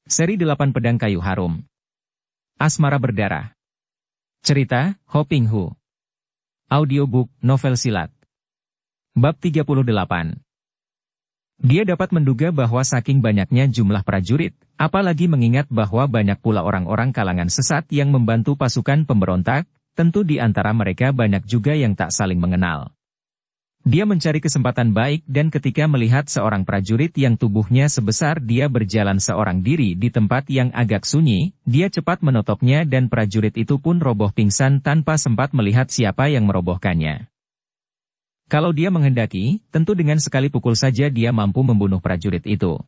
Seri 8 Pedang Kayu Harum. Asmara Berdarah. Cerita, Ho Ping Hu. Audiobook, novel silat. Bab 38. Dia dapat menduga bahwa saking banyaknya jumlah prajurit, apalagi mengingat bahwa banyak pula orang-orang kalangan sesat yang membantu pasukan pemberontak, tentu di antara mereka banyak juga yang tak saling mengenal. Dia mencari kesempatan baik dan ketika melihat seorang prajurit yang tubuhnya sebesar dia berjalan seorang diri di tempat yang agak sunyi, dia cepat menotopnya dan prajurit itu pun roboh pingsan tanpa sempat melihat siapa yang merobohkannya. Kalau dia menghendaki, tentu dengan sekali pukul saja dia mampu membunuh prajurit itu.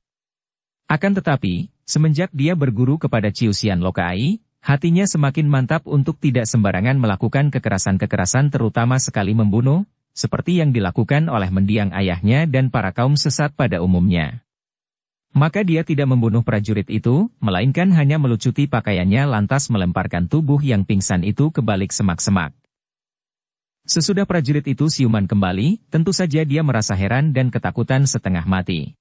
Akan tetapi, semenjak dia berguru kepada Ciu Xian Lokai, hatinya semakin mantap untuk tidak sembarangan melakukan kekerasan-kekerasan terutama sekali membunuh, seperti yang dilakukan oleh mendiang ayahnya dan para kaum sesat pada umumnya. Maka dia tidak membunuh prajurit itu, melainkan hanya melucuti pakaiannya lantas melemparkan tubuh yang pingsan itu ke balik semak-semak. Sesudah prajurit itu siuman kembali, tentu saja dia merasa heran dan ketakutan setengah mati.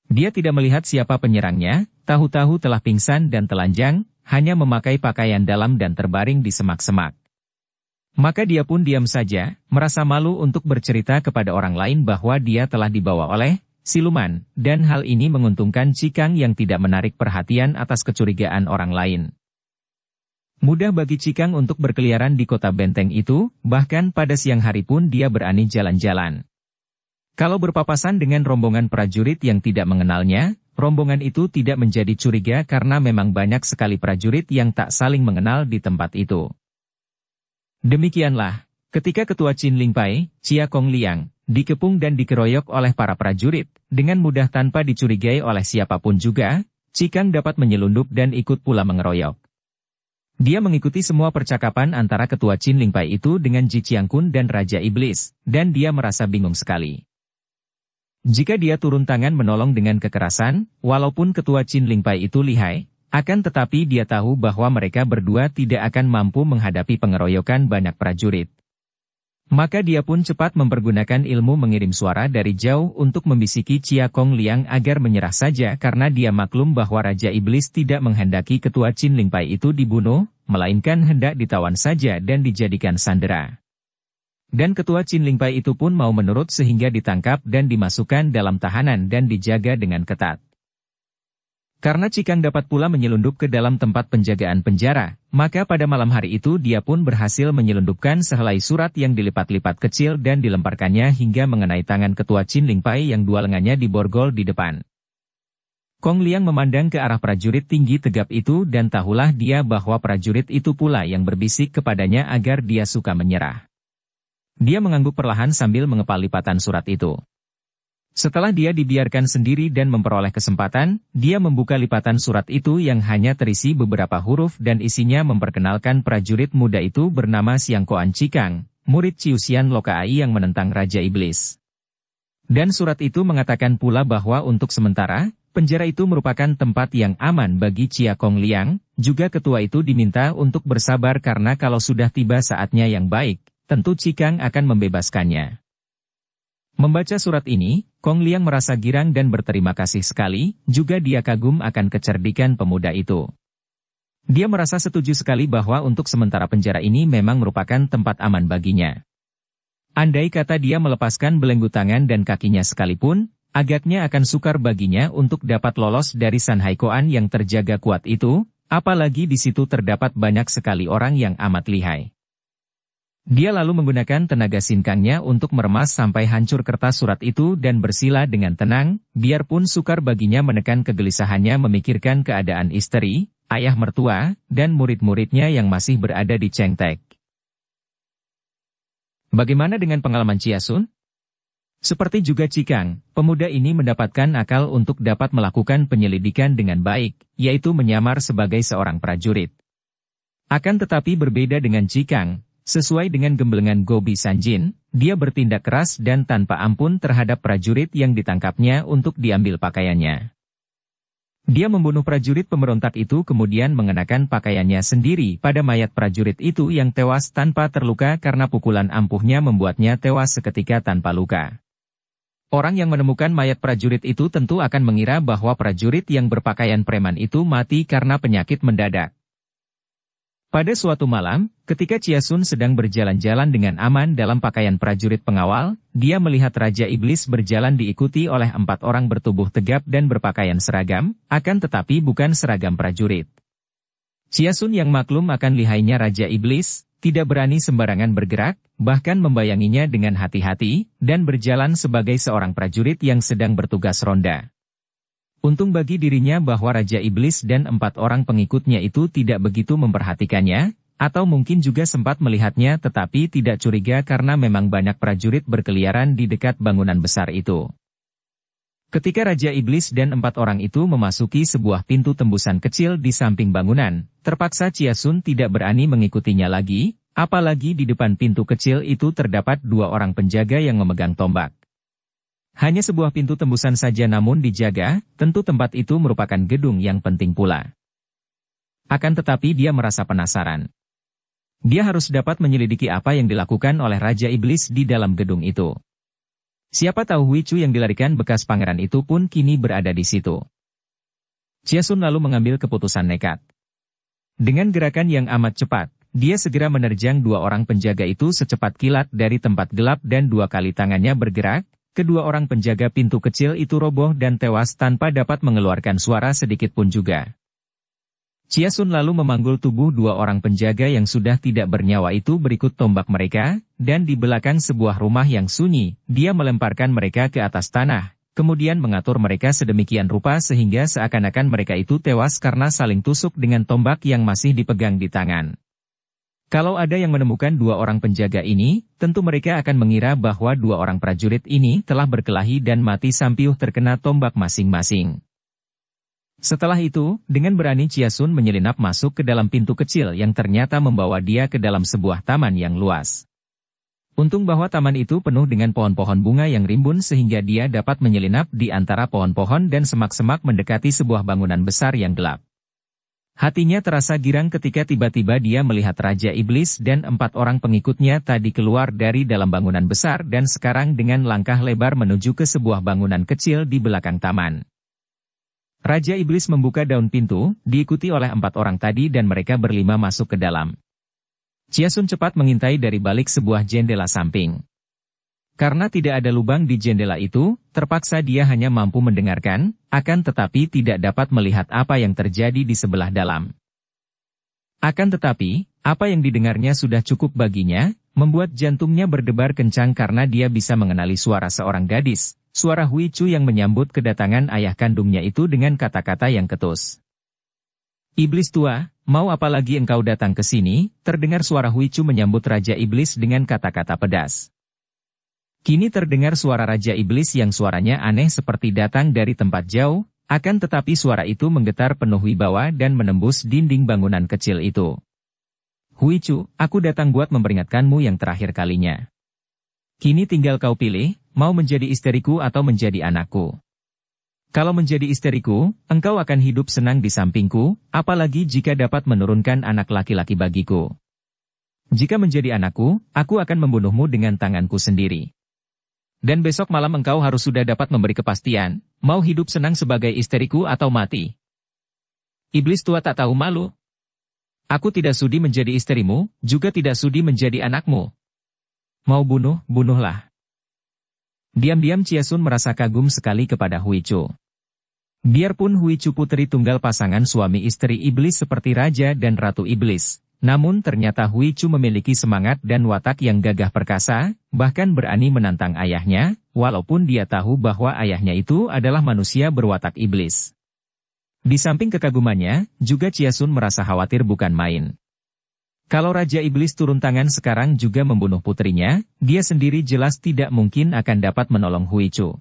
Dia tidak melihat siapa penyerangnya, tahu-tahu telah pingsan dan telanjang, hanya memakai pakaian dalam dan terbaring di semak-semak. Maka dia pun diam saja, merasa malu untuk bercerita kepada orang lain bahwa dia telah dibawa oleh siluman, dan hal ini menguntungkan Cikang yang tidak menarik perhatian atas kecurigaan orang lain. Mudah bagi Cikang untuk berkeliaran di kota benteng itu, bahkan pada siang hari pun dia berani jalan-jalan. Kalau berpapasan dengan rombongan prajurit yang tidak mengenalnya, rombongan itu tidak menjadi curiga karena memang banyak sekali prajurit yang tak saling mengenal di tempat itu. Demikianlah, ketika ketua Chin Ling Pai, Chia Kong Liang, dikepung dan dikeroyok oleh para prajurit, dengan mudah tanpa dicurigai oleh siapapun juga, Cikang dapat menyelundup dan ikut pula mengeroyok. Dia mengikuti semua percakapan antara ketua Chin Ling Pai itu dengan Ji Chiang Kun dan Raja Iblis, dan dia merasa bingung sekali. Jika dia turun tangan menolong dengan kekerasan, walaupun ketua Chin Ling Pai itu lihai, akan tetapi dia tahu bahwa mereka berdua tidak akan mampu menghadapi pengeroyokan banyak prajurit. Maka dia pun cepat mempergunakan ilmu mengirim suara dari jauh untuk membisiki Chia Kong Liang agar menyerah saja karena dia maklum bahwa Raja Iblis tidak menghendaki ketua Chin Ling Pai itu dibunuh, melainkan hendak ditawan saja dan dijadikan sandera. Dan ketua Chin Ling Pai itu pun mau menurut sehingga ditangkap dan dimasukkan dalam tahanan dan dijaga dengan ketat. Karena Cikang dapat pula menyelundup ke dalam tempat penjagaan penjara, maka pada malam hari itu dia pun berhasil menyelundupkan sehelai surat yang dilipat-lipat kecil dan dilemparkannya hingga mengenai tangan ketua Chin Ling Pai yang dua lengannya diborgol di depan. Kong Liang memandang ke arah prajurit tinggi tegap itu dan tahulah dia bahwa prajurit itu pula yang berbisik kepadanya agar dia suka menyerah. Dia mengangguk perlahan sambil mengepal lipatan surat itu. Setelah dia dibiarkan sendiri dan memperoleh kesempatan, dia membuka lipatan surat itu yang hanya terisi beberapa huruf dan isinya memperkenalkan prajurit muda itu bernama Siang Koan Cikang, murid Ciu Xian Lokai yang menentang Raja Iblis. Dan surat itu mengatakan pula bahwa untuk sementara, penjara itu merupakan tempat yang aman bagi Chia Kong Liang, juga ketua itu diminta untuk bersabar karena kalau sudah tiba saatnya yang baik, tentu Cikang akan membebaskannya. Membaca surat ini, Kong Liang merasa girang dan berterima kasih sekali, juga dia kagum akan kecerdikan pemuda itu. Dia merasa setuju sekali bahwa untuk sementara penjara ini memang merupakan tempat aman baginya. Andai kata dia melepaskan belenggu tangan dan kakinya sekalipun, agaknya akan sukar baginya untuk dapat lolos dari San Hai Koan yang terjaga kuat itu, apalagi di situ terdapat banyak sekali orang yang amat lihai. Dia lalu menggunakan tenaga sinkangnya untuk meremas sampai hancur kertas surat itu dan bersila dengan tenang, biarpun sukar baginya menekan kegelisahannya memikirkan keadaan istri, ayah mertua, dan murid-muridnya yang masih berada di Cheng Tek. Bagaimana dengan pengalaman Chia Sun? Seperti juga Cikang, pemuda ini mendapatkan akal untuk dapat melakukan penyelidikan dengan baik, yaitu menyamar sebagai seorang prajurit. Akan tetapi berbeda dengan Cikang, sesuai dengan gemblengan Gobi Sanjin, dia bertindak keras dan tanpa ampun terhadap prajurit yang ditangkapnya untuk diambil pakaiannya. Dia membunuh prajurit pemberontak itu kemudian mengenakan pakaiannya sendiri pada mayat prajurit itu yang tewas tanpa terluka karena pukulan ampuhnya membuatnya tewas seketika tanpa luka. Orang yang menemukan mayat prajurit itu tentu akan mengira bahwa prajurit yang berpakaian preman itu mati karena penyakit mendadak. Pada suatu malam, ketika Chia-sun sedang berjalan-jalan dengan aman dalam pakaian prajurit pengawal, dia melihat Raja Iblis berjalan diikuti oleh 4 orang bertubuh tegap dan berpakaian seragam, akan tetapi bukan seragam prajurit. Chia-sun yang maklum akan lihainya Raja Iblis, tidak berani sembarangan bergerak, bahkan membayanginya dengan hati-hati, dan berjalan sebagai seorang prajurit yang sedang bertugas ronda. Untung bagi dirinya bahwa Raja Iblis dan 4 orang pengikutnya itu tidak begitu memperhatikannya, atau mungkin juga sempat melihatnya tetapi tidak curiga karena memang banyak prajurit berkeliaran di dekat bangunan besar itu. Ketika Raja Iblis dan 4 orang itu memasuki sebuah pintu tembusan kecil di samping bangunan, terpaksa Chia-sun tidak berani mengikutinya lagi, apalagi di depan pintu kecil itu terdapat 2 orang penjaga yang memegang tombak. Hanya sebuah pintu tembusan saja namun dijaga, tentu tempat itu merupakan gedung yang penting pula. Akan tetapi dia merasa penasaran. Dia harus dapat menyelidiki apa yang dilakukan oleh Raja Iblis di dalam gedung itu. Siapa tahu Hui Chu yang dilarikan bekas pangeran itu pun kini berada di situ. Chia-sun lalu mengambil keputusan nekat. Dengan gerakan yang amat cepat, dia segera menerjang 2 orang penjaga itu secepat kilat dari tempat gelap dan 2 kali tangannya bergerak. Kedua orang penjaga pintu kecil itu roboh dan tewas tanpa dapat mengeluarkan suara sedikit pun juga. Chia-sun lalu memanggul tubuh 2 orang penjaga yang sudah tidak bernyawa itu berikut tombak mereka, dan di belakang sebuah rumah yang sunyi, dia melemparkan mereka ke atas tanah, kemudian mengatur mereka sedemikian rupa sehingga seakan-akan mereka itu tewas karena saling tusuk dengan tombak yang masih dipegang di tangan. Kalau ada yang menemukan 2 orang penjaga ini, tentu mereka akan mengira bahwa 2 orang prajurit ini telah berkelahi dan mati sampiuh terkena tombak masing-masing. Setelah itu, dengan berani Chia-sun menyelinap masuk ke dalam pintu kecil yang ternyata membawa dia ke dalam sebuah taman yang luas. Untung bahwa taman itu penuh dengan pohon-pohon bunga yang rimbun sehingga dia dapat menyelinap di antara pohon-pohon dan semak-semak mendekati sebuah bangunan besar yang gelap. Hatinya terasa girang ketika tiba-tiba dia melihat Raja Iblis dan 4 orang pengikutnya tadi keluar dari dalam bangunan besar dan sekarang dengan langkah lebar menuju ke sebuah bangunan kecil di belakang taman. Raja Iblis membuka daun pintu, diikuti oleh 4 orang tadi dan mereka berlima masuk ke dalam. Chia-sun cepat mengintai dari balik sebuah jendela samping. Karena tidak ada lubang di jendela itu, terpaksa dia hanya mampu mendengarkan, akan tetapi tidak dapat melihat apa yang terjadi di sebelah dalam. Akan tetapi, apa yang didengarnya sudah cukup baginya, membuat jantungnya berdebar kencang karena dia bisa mengenali suara seorang gadis, suara Hui Chu yang menyambut kedatangan ayah kandungnya itu dengan kata-kata yang ketus. Iblis tua, mau apa lagi engkau datang ke sini? Terdengar suara Hui Chu menyambut Raja Iblis dengan kata-kata pedas. Kini terdengar suara Raja Iblis yang suaranya aneh seperti datang dari tempat jauh, akan tetapi suara itu menggetar penuh wibawa dan menembus dinding bangunan kecil itu. Hui Chu, aku datang buat memperingatkanmu yang terakhir kalinya. Kini tinggal kau pilih, mau menjadi istriku atau menjadi anakku. Kalau menjadi istriku, engkau akan hidup senang di sampingku, apalagi jika dapat menurunkan anak laki-laki bagiku. Jika menjadi anakku, aku akan membunuhmu dengan tanganku sendiri. Dan besok malam engkau harus sudah dapat memberi kepastian, mau hidup senang sebagai istriku atau mati. Iblis tua tak tahu malu. Aku tidak sudi menjadi istrimu, juga tidak sudi menjadi anakmu. Mau bunuh, bunuhlah. Diam-diam Chia-sun merasa kagum sekali kepada Hui Chu. Biarpun Hui Chu putri tunggal pasangan suami istri iblis seperti Raja dan Ratu Iblis, namun ternyata Hui Chu memiliki semangat dan watak yang gagah perkasa, bahkan berani menantang ayahnya, walaupun dia tahu bahwa ayahnya itu adalah manusia berwatak iblis. Di samping kekagumannya, juga Chia-sun merasa khawatir bukan main. Kalau Raja Iblis turun tangan sekarang juga membunuh putrinya, dia sendiri jelas tidak mungkin akan dapat menolong Hui Chu.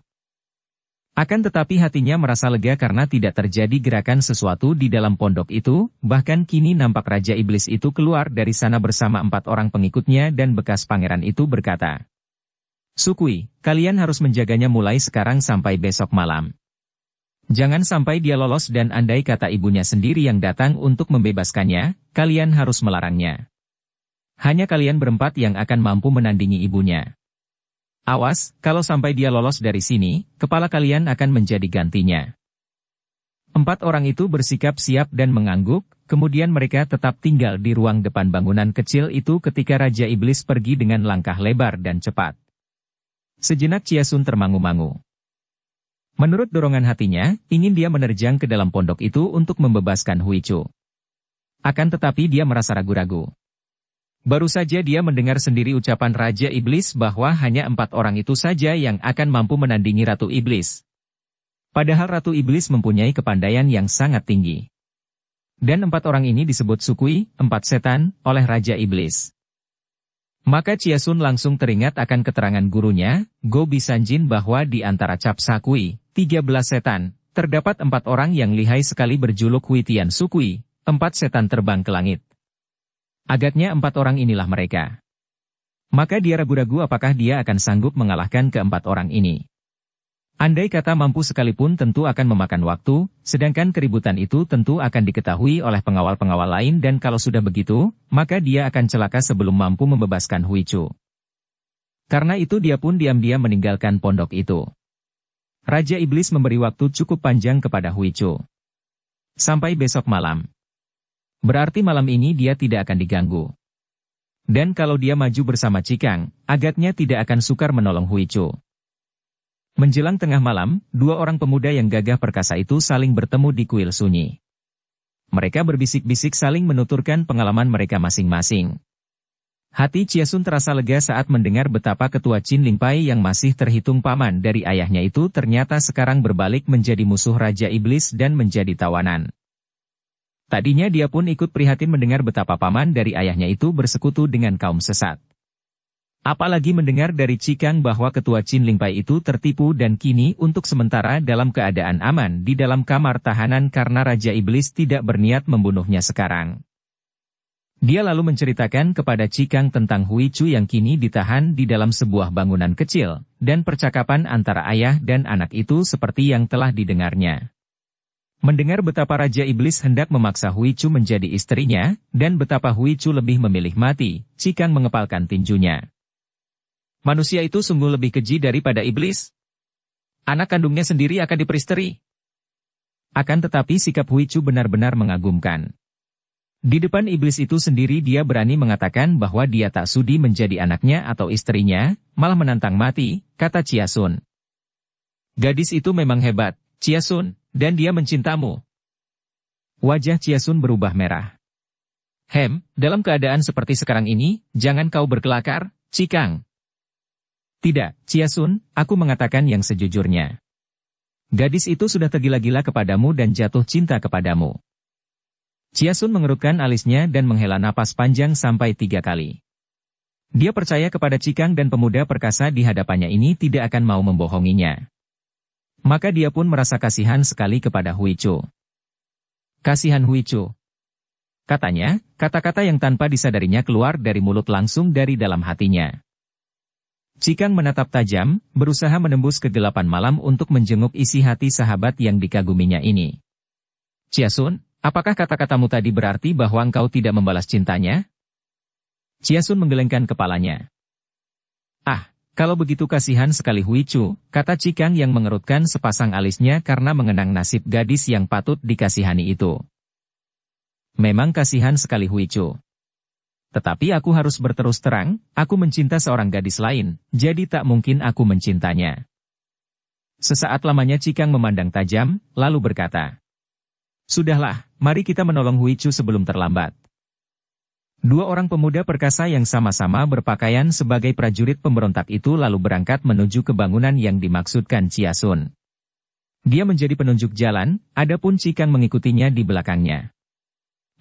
Akan tetapi hatinya merasa lega karena tidak terjadi gerakan sesuatu di dalam pondok itu, bahkan kini nampak Raja Iblis itu keluar dari sana bersama 4 orang pengikutnya dan bekas pangeran itu berkata, Sukui, kalian harus menjaganya mulai sekarang sampai besok malam. Jangan sampai dia lolos dan andai kata ibunya sendiri yang datang untuk membebaskannya, kalian harus melarangnya. Hanya kalian berempat yang akan mampu menandingi ibunya. Awas, kalau sampai dia lolos dari sini, kepala kalian akan menjadi gantinya. 4 orang itu bersikap siap dan mengangguk, kemudian mereka tetap tinggal di ruang depan bangunan kecil itu ketika Raja Iblis pergi dengan langkah lebar dan cepat. Sejenak Chia Sun termangu-mangu. Menurut dorongan hatinya, ingin dia menerjang ke dalam pondok itu untuk membebaskan Huichu. Akan tetapi dia merasa ragu-ragu. Baru saja dia mendengar sendiri ucapan Raja Iblis bahwa hanya 4 orang itu saja yang akan mampu menandingi Ratu Iblis. Padahal Ratu Iblis mempunyai kepandaian yang sangat tinggi. Dan 4 orang ini disebut Sukui, 4 setan, oleh Raja Iblis. Maka Chia-sun langsung teringat akan keterangan gurunya, Go Bisanjin bahwa di antara Cap Sakui, 13 setan, terdapat 4 orang yang lihai sekali berjuluk Huitian Sukui, 4 setan terbang ke langit. Agaknya 4 orang inilah mereka. Maka dia ragu-ragu apakah dia akan sanggup mengalahkan ke-4 orang ini. Andai kata mampu sekalipun tentu akan memakan waktu, sedangkan keributan itu tentu akan diketahui oleh pengawal-pengawal lain dan kalau sudah begitu, maka dia akan celaka sebelum mampu membebaskan Huichu. Karena itu dia pun diam-diam meninggalkan pondok itu. Raja Iblis memberi waktu cukup panjang kepada Huichu. Sampai besok malam. Berarti malam ini dia tidak akan diganggu. Dan kalau dia maju bersama Cikang, agaknya tidak akan sukar menolong Huichu. Menjelang tengah malam, 2 orang pemuda yang gagah perkasa itu saling bertemu di kuil sunyi. Mereka berbisik-bisik saling menuturkan pengalaman mereka masing-masing. Hati Chia-sun terasa lega saat mendengar betapa ketua Qin Lingpai yang masih terhitung paman dari ayahnya itu ternyata sekarang berbalik menjadi musuh Raja Iblis dan menjadi tawanan. Tadinya dia pun ikut prihatin mendengar betapa paman dari ayahnya itu bersekutu dengan kaum sesat. Apalagi mendengar dari Cikang bahwa ketua Qin Lingpai itu tertipu dan kini untuk sementara dalam keadaan aman di dalam kamar tahanan karena Raja Iblis tidak berniat membunuhnya sekarang. Dia lalu menceritakan kepada Cikang tentang Huichu yang kini ditahan di dalam sebuah bangunan kecil, dan percakapan antara ayah dan anak itu seperti yang telah didengarnya. Mendengar betapa Raja Iblis hendak memaksa Huichu menjadi istrinya, dan betapa Huichu lebih memilih mati, Cikang mengepalkan tinjunya. Manusia itu sungguh lebih keji daripada iblis. Anak kandungnya sendiri akan diperistri. Akan tetapi sikap Huichu benar-benar mengagumkan. Di depan iblis itu sendiri dia berani mengatakan bahwa dia tak sudi menjadi anaknya atau istrinya, malah menantang mati, kata Chia-sun. Gadis itu memang hebat, Chia-sun, dan dia mencintamu. Wajah Chia-sun berubah merah. Dalam keadaan seperti sekarang ini, jangan kau berkelakar, Cikang. Tidak, Chia-sun, aku mengatakan yang sejujurnya. Gadis itu sudah tergila-gila kepadamu dan jatuh cinta kepadamu. Chia-sun mengerutkan alisnya dan menghela napas panjang sampai 3 kali. Dia percaya kepada Cikang dan pemuda perkasa di hadapannya ini tidak akan mau membohonginya. Maka dia pun merasa kasihan sekali kepada Huichu. Kasihan Huichu. Katanya, kata-kata yang tanpa disadarinya keluar dari mulut langsung dari dalam hatinya. Cikang menatap tajam, berusaha menembus kegelapan malam untuk menjenguk isi hati sahabat yang dikaguminya ini. Chia-sun, apakah kata-katamu tadi berarti bahwa engkau tidak membalas cintanya? Chia-sun menggelengkan kepalanya. Kalau begitu kasihan sekali Huichu, kata Cikang yang mengerutkan sepasang alisnya karena mengenang nasib gadis yang patut dikasihani itu. Memang kasihan sekali Huichu. Tetapi aku harus berterus terang, aku mencinta seorang gadis lain, jadi tak mungkin aku mencintanya. Sesaat lamanya Cikang memandang tajam, lalu berkata, Sudahlah, mari kita menolong Huichu sebelum terlambat. 2 orang pemuda perkasa yang sama-sama berpakaian sebagai prajurit pemberontak itu lalu berangkat menuju ke bangunan yang dimaksudkan Chia-sun. Dia menjadi penunjuk jalan, adapun Cikang mengikutinya di belakangnya.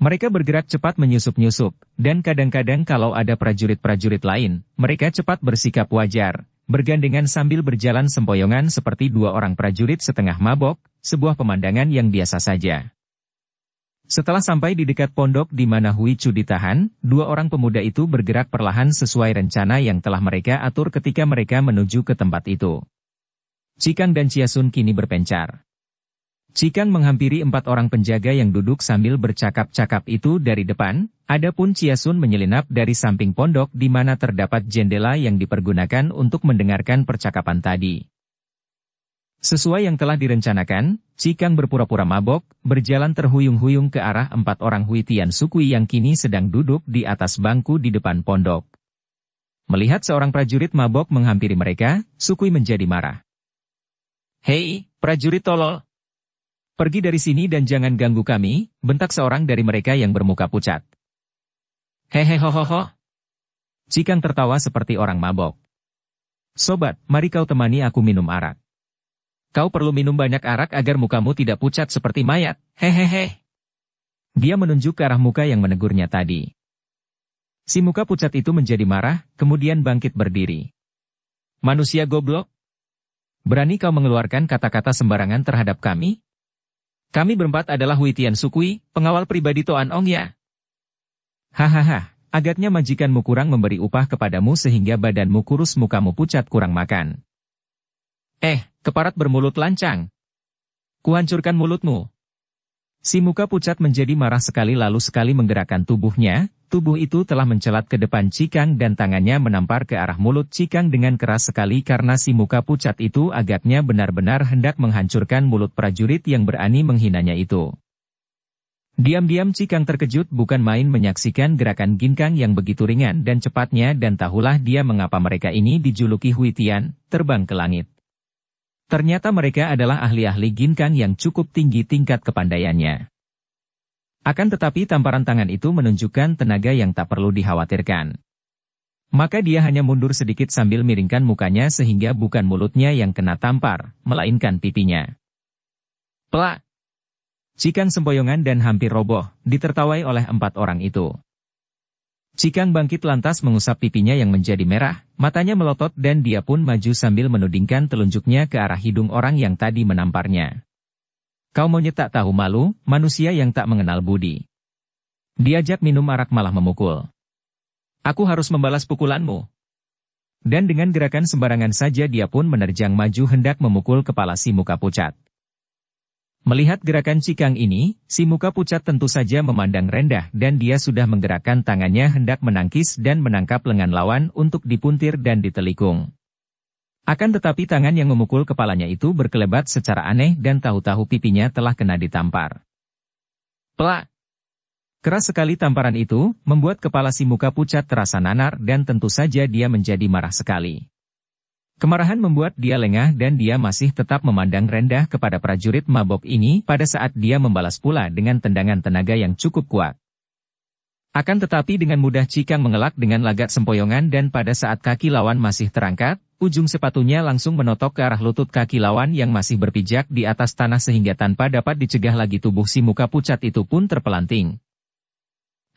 Mereka bergerak cepat menyusup-nyusup, dan kadang-kadang kalau ada prajurit-prajurit lain, mereka cepat bersikap wajar, bergandengan sambil berjalan sempoyongan seperti 2 orang prajurit setengah mabok, sebuah pemandangan yang biasa saja. Setelah sampai di dekat pondok di mana Huichu ditahan, 2 orang pemuda itu bergerak perlahan sesuai rencana yang telah mereka atur ketika mereka menuju ke tempat itu. Cikang dan Chia-sun kini berpencar. Cikang menghampiri 4 orang penjaga yang duduk sambil bercakap-cakap itu dari depan, adapun Ciasun menyelinap dari samping pondok di mana terdapat jendela yang dipergunakan untuk mendengarkan percakapan tadi. Sesuai yang telah direncanakan, Cikang berpura-pura mabok, berjalan terhuyung-huyung ke arah 4 orang Huitian Sukui yang kini sedang duduk di atas bangku di depan pondok. Melihat seorang prajurit mabok menghampiri mereka, Sukui menjadi marah. "Hei, prajurit tolol! Pergi dari sini dan jangan ganggu kami," bentak seorang dari mereka yang bermuka pucat. "Hehehohoho." Cikang tertawa seperti orang mabok. "Sobat, mari kau temani aku minum arak. Kau perlu minum banyak arak agar mukamu tidak pucat seperti mayat, hehehe." Dia menunjuk ke arah muka yang menegurnya tadi. Si muka pucat itu menjadi marah, kemudian bangkit berdiri. "Manusia goblok! Berani kau mengeluarkan kata-kata sembarangan terhadap kami? Kami berempat adalah Huitian Sukui, pengawal pribadi Toan Ong ya. Hahaha, agaknya majikanmu kurang memberi upah kepadamu sehingga badanmu kurus mukamu pucat kurang makan. Keparat bermulut lancang. Kuhancurkan mulutmu." Si muka pucat menjadi marah sekali lalu sekali menggerakkan tubuhnya, tubuh itu telah mencelat ke depan Cikang dan tangannya menampar ke arah mulut Cikang dengan keras sekali karena si muka pucat itu agaknya benar-benar hendak menghancurkan mulut prajurit yang berani menghinanya itu. Diam-diam Cikang terkejut bukan main menyaksikan gerakan ginkang yang begitu ringan dan cepatnya dan tahulah dia mengapa mereka ini dijuluki Huitian, terbang ke langit. Ternyata mereka adalah ahli-ahli ginkang yang cukup tinggi tingkat kepandaiannya. Akan tetapi tamparan tangan itu menunjukkan tenaga yang tak perlu dikhawatirkan. Maka dia hanya mundur sedikit sambil miringkan mukanya sehingga bukan mulutnya yang kena tampar, melainkan pipinya. Plak! Cikang sempoyongan dan hampir roboh, ditertawai oleh 4 orang itu. Cikang bangkit lantas mengusap pipinya yang menjadi merah, matanya melotot dan dia pun maju sambil menudingkan telunjuknya ke arah hidung orang yang tadi menamparnya. "Kau monyet tak tahu malu, manusia yang tak mengenal budi. Diajak minum arak malah memukul. Aku harus membalas pukulanmu." Dan dengan gerakan sembarangan saja dia pun menerjang maju hendak memukul kepala si muka pucat. Melihat gerakan Cikang ini, si muka pucat tentu saja memandang rendah dan dia sudah menggerakkan tangannya hendak menangkis dan menangkap lengan lawan untuk dipuntir dan ditelikung. Akan tetapi tangan yang memukul kepalanya itu berkelebat secara aneh dan tahu-tahu pipinya telah kena ditampar. Plak! Keras sekali tamparan itu, membuat kepala si muka pucat terasa nanar dan tentu saja dia menjadi marah sekali. Kemarahan membuat dia lengah dan dia masih tetap memandang rendah kepada prajurit mabok ini pada saat dia membalas pula dengan tendangan tenaga yang cukup kuat. Akan tetapi dengan mudah Cikang mengelak dengan lagat sempoyongan dan pada saat kaki lawan masih terangkat, ujung sepatunya langsung menotok ke arah lutut kaki lawan yang masih berpijak di atas tanah sehingga tanpa dapat dicegah lagi tubuh si muka pucat itu pun terpelanting.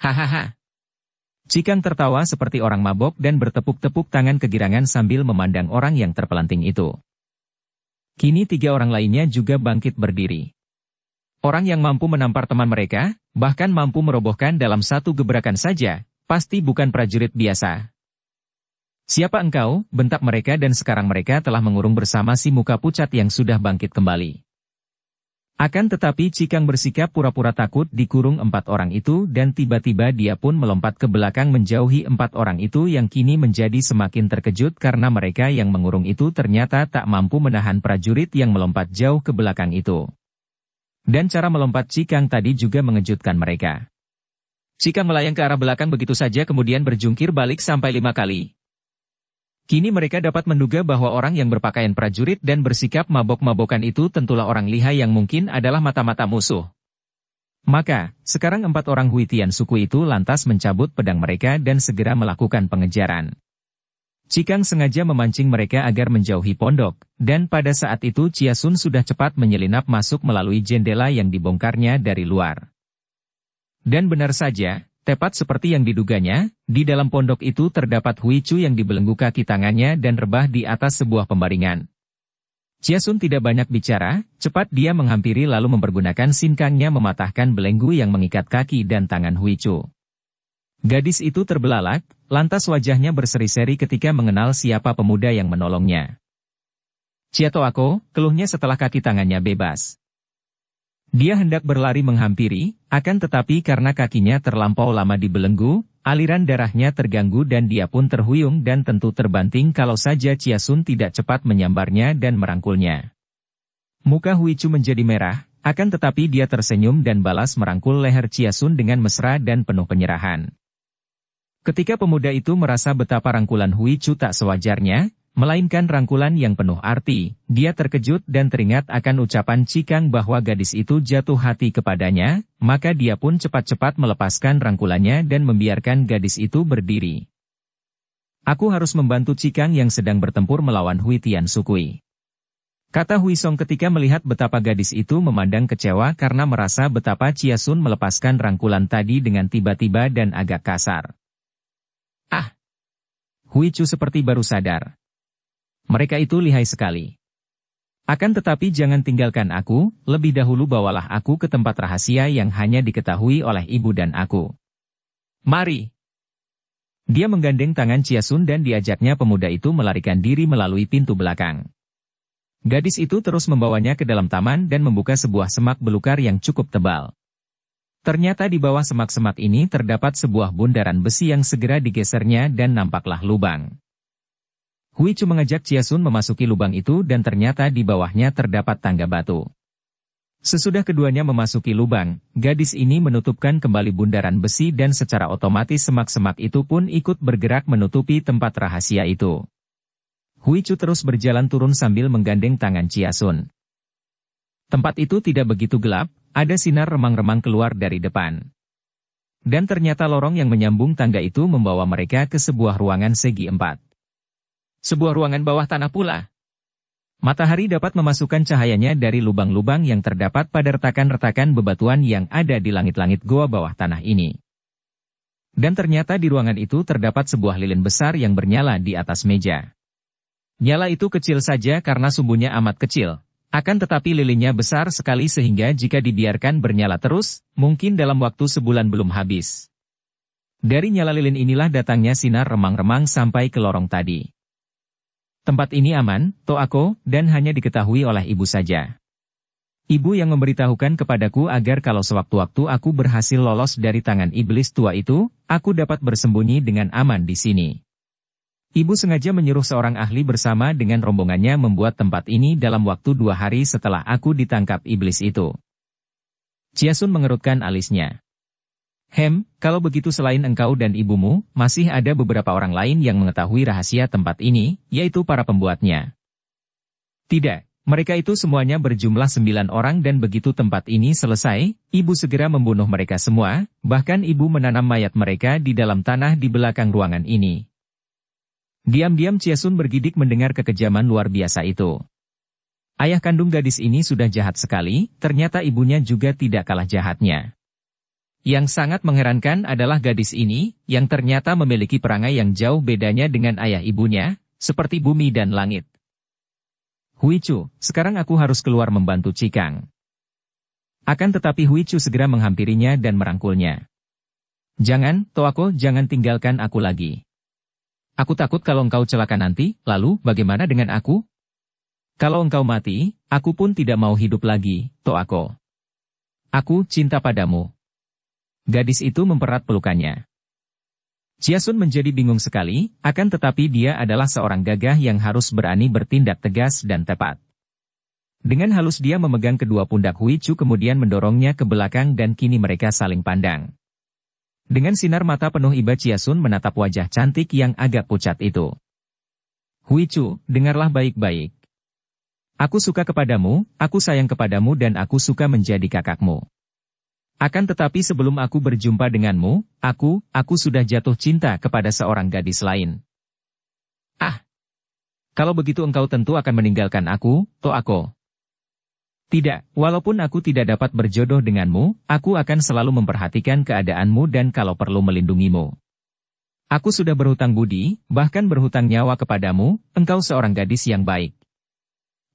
Hahaha. Cikang tertawa seperti orang mabok dan bertepuk-tepuk tangan kegirangan sambil memandang orang yang terpelanting itu. Kini 3 orang lainnya juga bangkit berdiri. Orang yang mampu menampar teman mereka, bahkan mampu merobohkan dalam satu gebrakan saja, pasti bukan prajurit biasa. "Siapa engkau?" bentak mereka dan sekarang mereka telah mengurung bersama si muka pucat yang sudah bangkit kembali. Akan tetapi Cikang bersikap pura-pura takut dikurung 4 orang itu dan tiba-tiba dia pun melompat ke belakang menjauhi 4 orang itu yang kini menjadi semakin terkejut karena mereka yang mengurung itu ternyata tak mampu menahan prajurit yang melompat jauh ke belakang itu. Dan cara melompat Cikang tadi juga mengejutkan mereka. Cikang melayang ke arah belakang begitu saja kemudian berjungkir balik sampai 5 kali. Kini mereka dapat menduga bahwa orang yang berpakaian prajurit dan bersikap mabok-mabokan itu tentulah orang lihai yang mungkin adalah mata-mata musuh. Maka, sekarang 4 orang Huitian suku itu lantas mencabut pedang mereka dan segera melakukan pengejaran. Cikang sengaja memancing mereka agar menjauhi pondok, dan pada saat itu Ciasun sudah cepat menyelinap masuk melalui jendela yang dibongkarnya dari luar. Dan benar saja, tepat seperti yang diduganya, di dalam pondok itu terdapat Huicu yang dibelenggu kaki tangannya dan rebah di atas sebuah pembaringan. Ciasun tidak banyak bicara, cepat dia menghampiri lalu mempergunakan sinkangnya mematahkan belenggu yang mengikat kaki dan tangan Huicu. Gadis itu terbelalak, lantas wajahnya berseri-seri ketika mengenal siapa pemuda yang menolongnya. "Ciatoako," keluhnya setelah kaki tangannya bebas. Dia hendak berlari menghampiri, akan tetapi karena kakinya terlampau lama dibelenggu, aliran darahnya terganggu dan dia pun terhuyung dan tentu terbanting kalau saja Chia Sun tidak cepat menyambarnya dan merangkulnya. Muka Hui Chu menjadi merah, akan tetapi dia tersenyum dan balas merangkul leher Chia Sun dengan mesra dan penuh penyerahan. Ketika pemuda itu merasa betapa rangkulan Hui Chu tak sewajarnya, melainkan rangkulan yang penuh arti, dia terkejut dan teringat akan ucapan Cikang bahwa gadis itu jatuh hati kepadanya, maka dia pun cepat-cepat melepaskan rangkulannya dan membiarkan gadis itu berdiri. Aku harus membantu Cikang yang sedang bertempur melawan Hui Tian Sukui, kata Hui Song ketika melihat betapa gadis itu memandang kecewa karena merasa betapa Chia Sun melepaskan rangkulan tadi dengan tiba-tiba dan agak kasar. Ah! Hui Chu seperti baru sadar. Mereka itu lihai sekali. Akan tetapi jangan tinggalkan aku, lebih dahulu bawalah aku ke tempat rahasia yang hanya diketahui oleh ibu dan aku. Mari! Dia menggandeng tangan Chia Sun dan diajaknya pemuda itu melarikan diri melalui pintu belakang. Gadis itu terus membawanya ke dalam taman dan membuka sebuah semak belukar yang cukup tebal. Ternyata di bawah semak-semak ini terdapat sebuah bundaran besi yang segera digesernya dan nampaklah lubang. Hui Chu mengajak Chia Sun memasuki lubang itu dan ternyata di bawahnya terdapat tangga batu. Sesudah keduanya memasuki lubang, gadis ini menutupkan kembali bundaran besi dan secara otomatis semak-semak itu pun ikut bergerak menutupi tempat rahasia itu. Hui Chu terus berjalan turun sambil menggandeng tangan Chia Sun. Tempat itu tidak begitu gelap, ada sinar remang-remang keluar dari depan. Dan ternyata lorong yang menyambung tangga itu membawa mereka ke sebuah ruangan segi 4. Sebuah ruangan bawah tanah pula. Matahari dapat memasukkan cahayanya dari lubang-lubang yang terdapat pada retakan-retakan bebatuan yang ada di langit-langit goa bawah tanah ini. Dan ternyata di ruangan itu terdapat sebuah lilin besar yang bernyala di atas meja. Nyala itu kecil saja karena sumbunya amat kecil, akan tetapi lilinnya besar sekali sehingga jika dibiarkan bernyala terus, mungkin dalam waktu sebulan belum habis. Dari nyala lilin inilah datangnya sinar remang-remang sampai ke lorong tadi. Tempat ini aman, Toako, dan hanya diketahui oleh ibu saja. Ibu yang memberitahukan kepadaku agar kalau sewaktu-waktu aku berhasil lolos dari tangan iblis tua itu, aku dapat bersembunyi dengan aman di sini. Ibu sengaja menyuruh seorang ahli bersama dengan rombongannya membuat tempat ini dalam waktu 2 hari setelah aku ditangkap iblis itu. Chia Sun mengerutkan alisnya. Kalau begitu selain engkau dan ibumu, masih ada beberapa orang lain yang mengetahui rahasia tempat ini, yaitu para pembuatnya. Tidak, mereka itu semuanya berjumlah 9 orang dan begitu tempat ini selesai, ibu segera membunuh mereka semua, bahkan ibu menanam mayat mereka di dalam tanah di belakang ruangan ini. Diam-diam Chia Sun bergidik mendengar kekejaman luar biasa itu. Ayah kandung gadis ini sudah jahat sekali, ternyata ibunya juga tidak kalah jahatnya. Yang sangat mengherankan adalah gadis ini, yang ternyata memiliki perangai yang jauh bedanya dengan ayah ibunya, seperti bumi dan langit. Hui Chu, sekarang aku harus keluar membantu Cikang. Akan tetapi Hui Chu segera menghampirinya dan merangkulnya. Jangan, Toako, jangan tinggalkan aku lagi. Aku takut kalau engkau celaka nanti, lalu bagaimana dengan aku? Kalau engkau mati, aku pun tidak mau hidup lagi, Toako. Aku cinta padamu. Gadis itu mempererat pelukannya. Chia Sun menjadi bingung sekali, akan tetapi dia adalah seorang gagah yang harus berani bertindak tegas dan tepat. Dengan halus dia memegang kedua pundak Hui Chu kemudian mendorongnya ke belakang dan kini mereka saling pandang. Dengan sinar mata penuh iba Chia Sun menatap wajah cantik yang agak pucat itu. Hui Chu, dengarlah baik-baik. Aku suka kepadamu, aku sayang kepadamu dan aku suka menjadi kakakmu. Akan tetapi sebelum aku berjumpa denganmu, aku sudah jatuh cinta kepada seorang gadis lain. Ah! Kalau begitu engkau tentu akan meninggalkan aku, Toako. Tidak, walaupun aku tidak dapat berjodoh denganmu, aku akan selalu memperhatikan keadaanmu dan kalau perlu melindungimu. Aku sudah berhutang budi, bahkan berhutang nyawa kepadamu, engkau seorang gadis yang baik.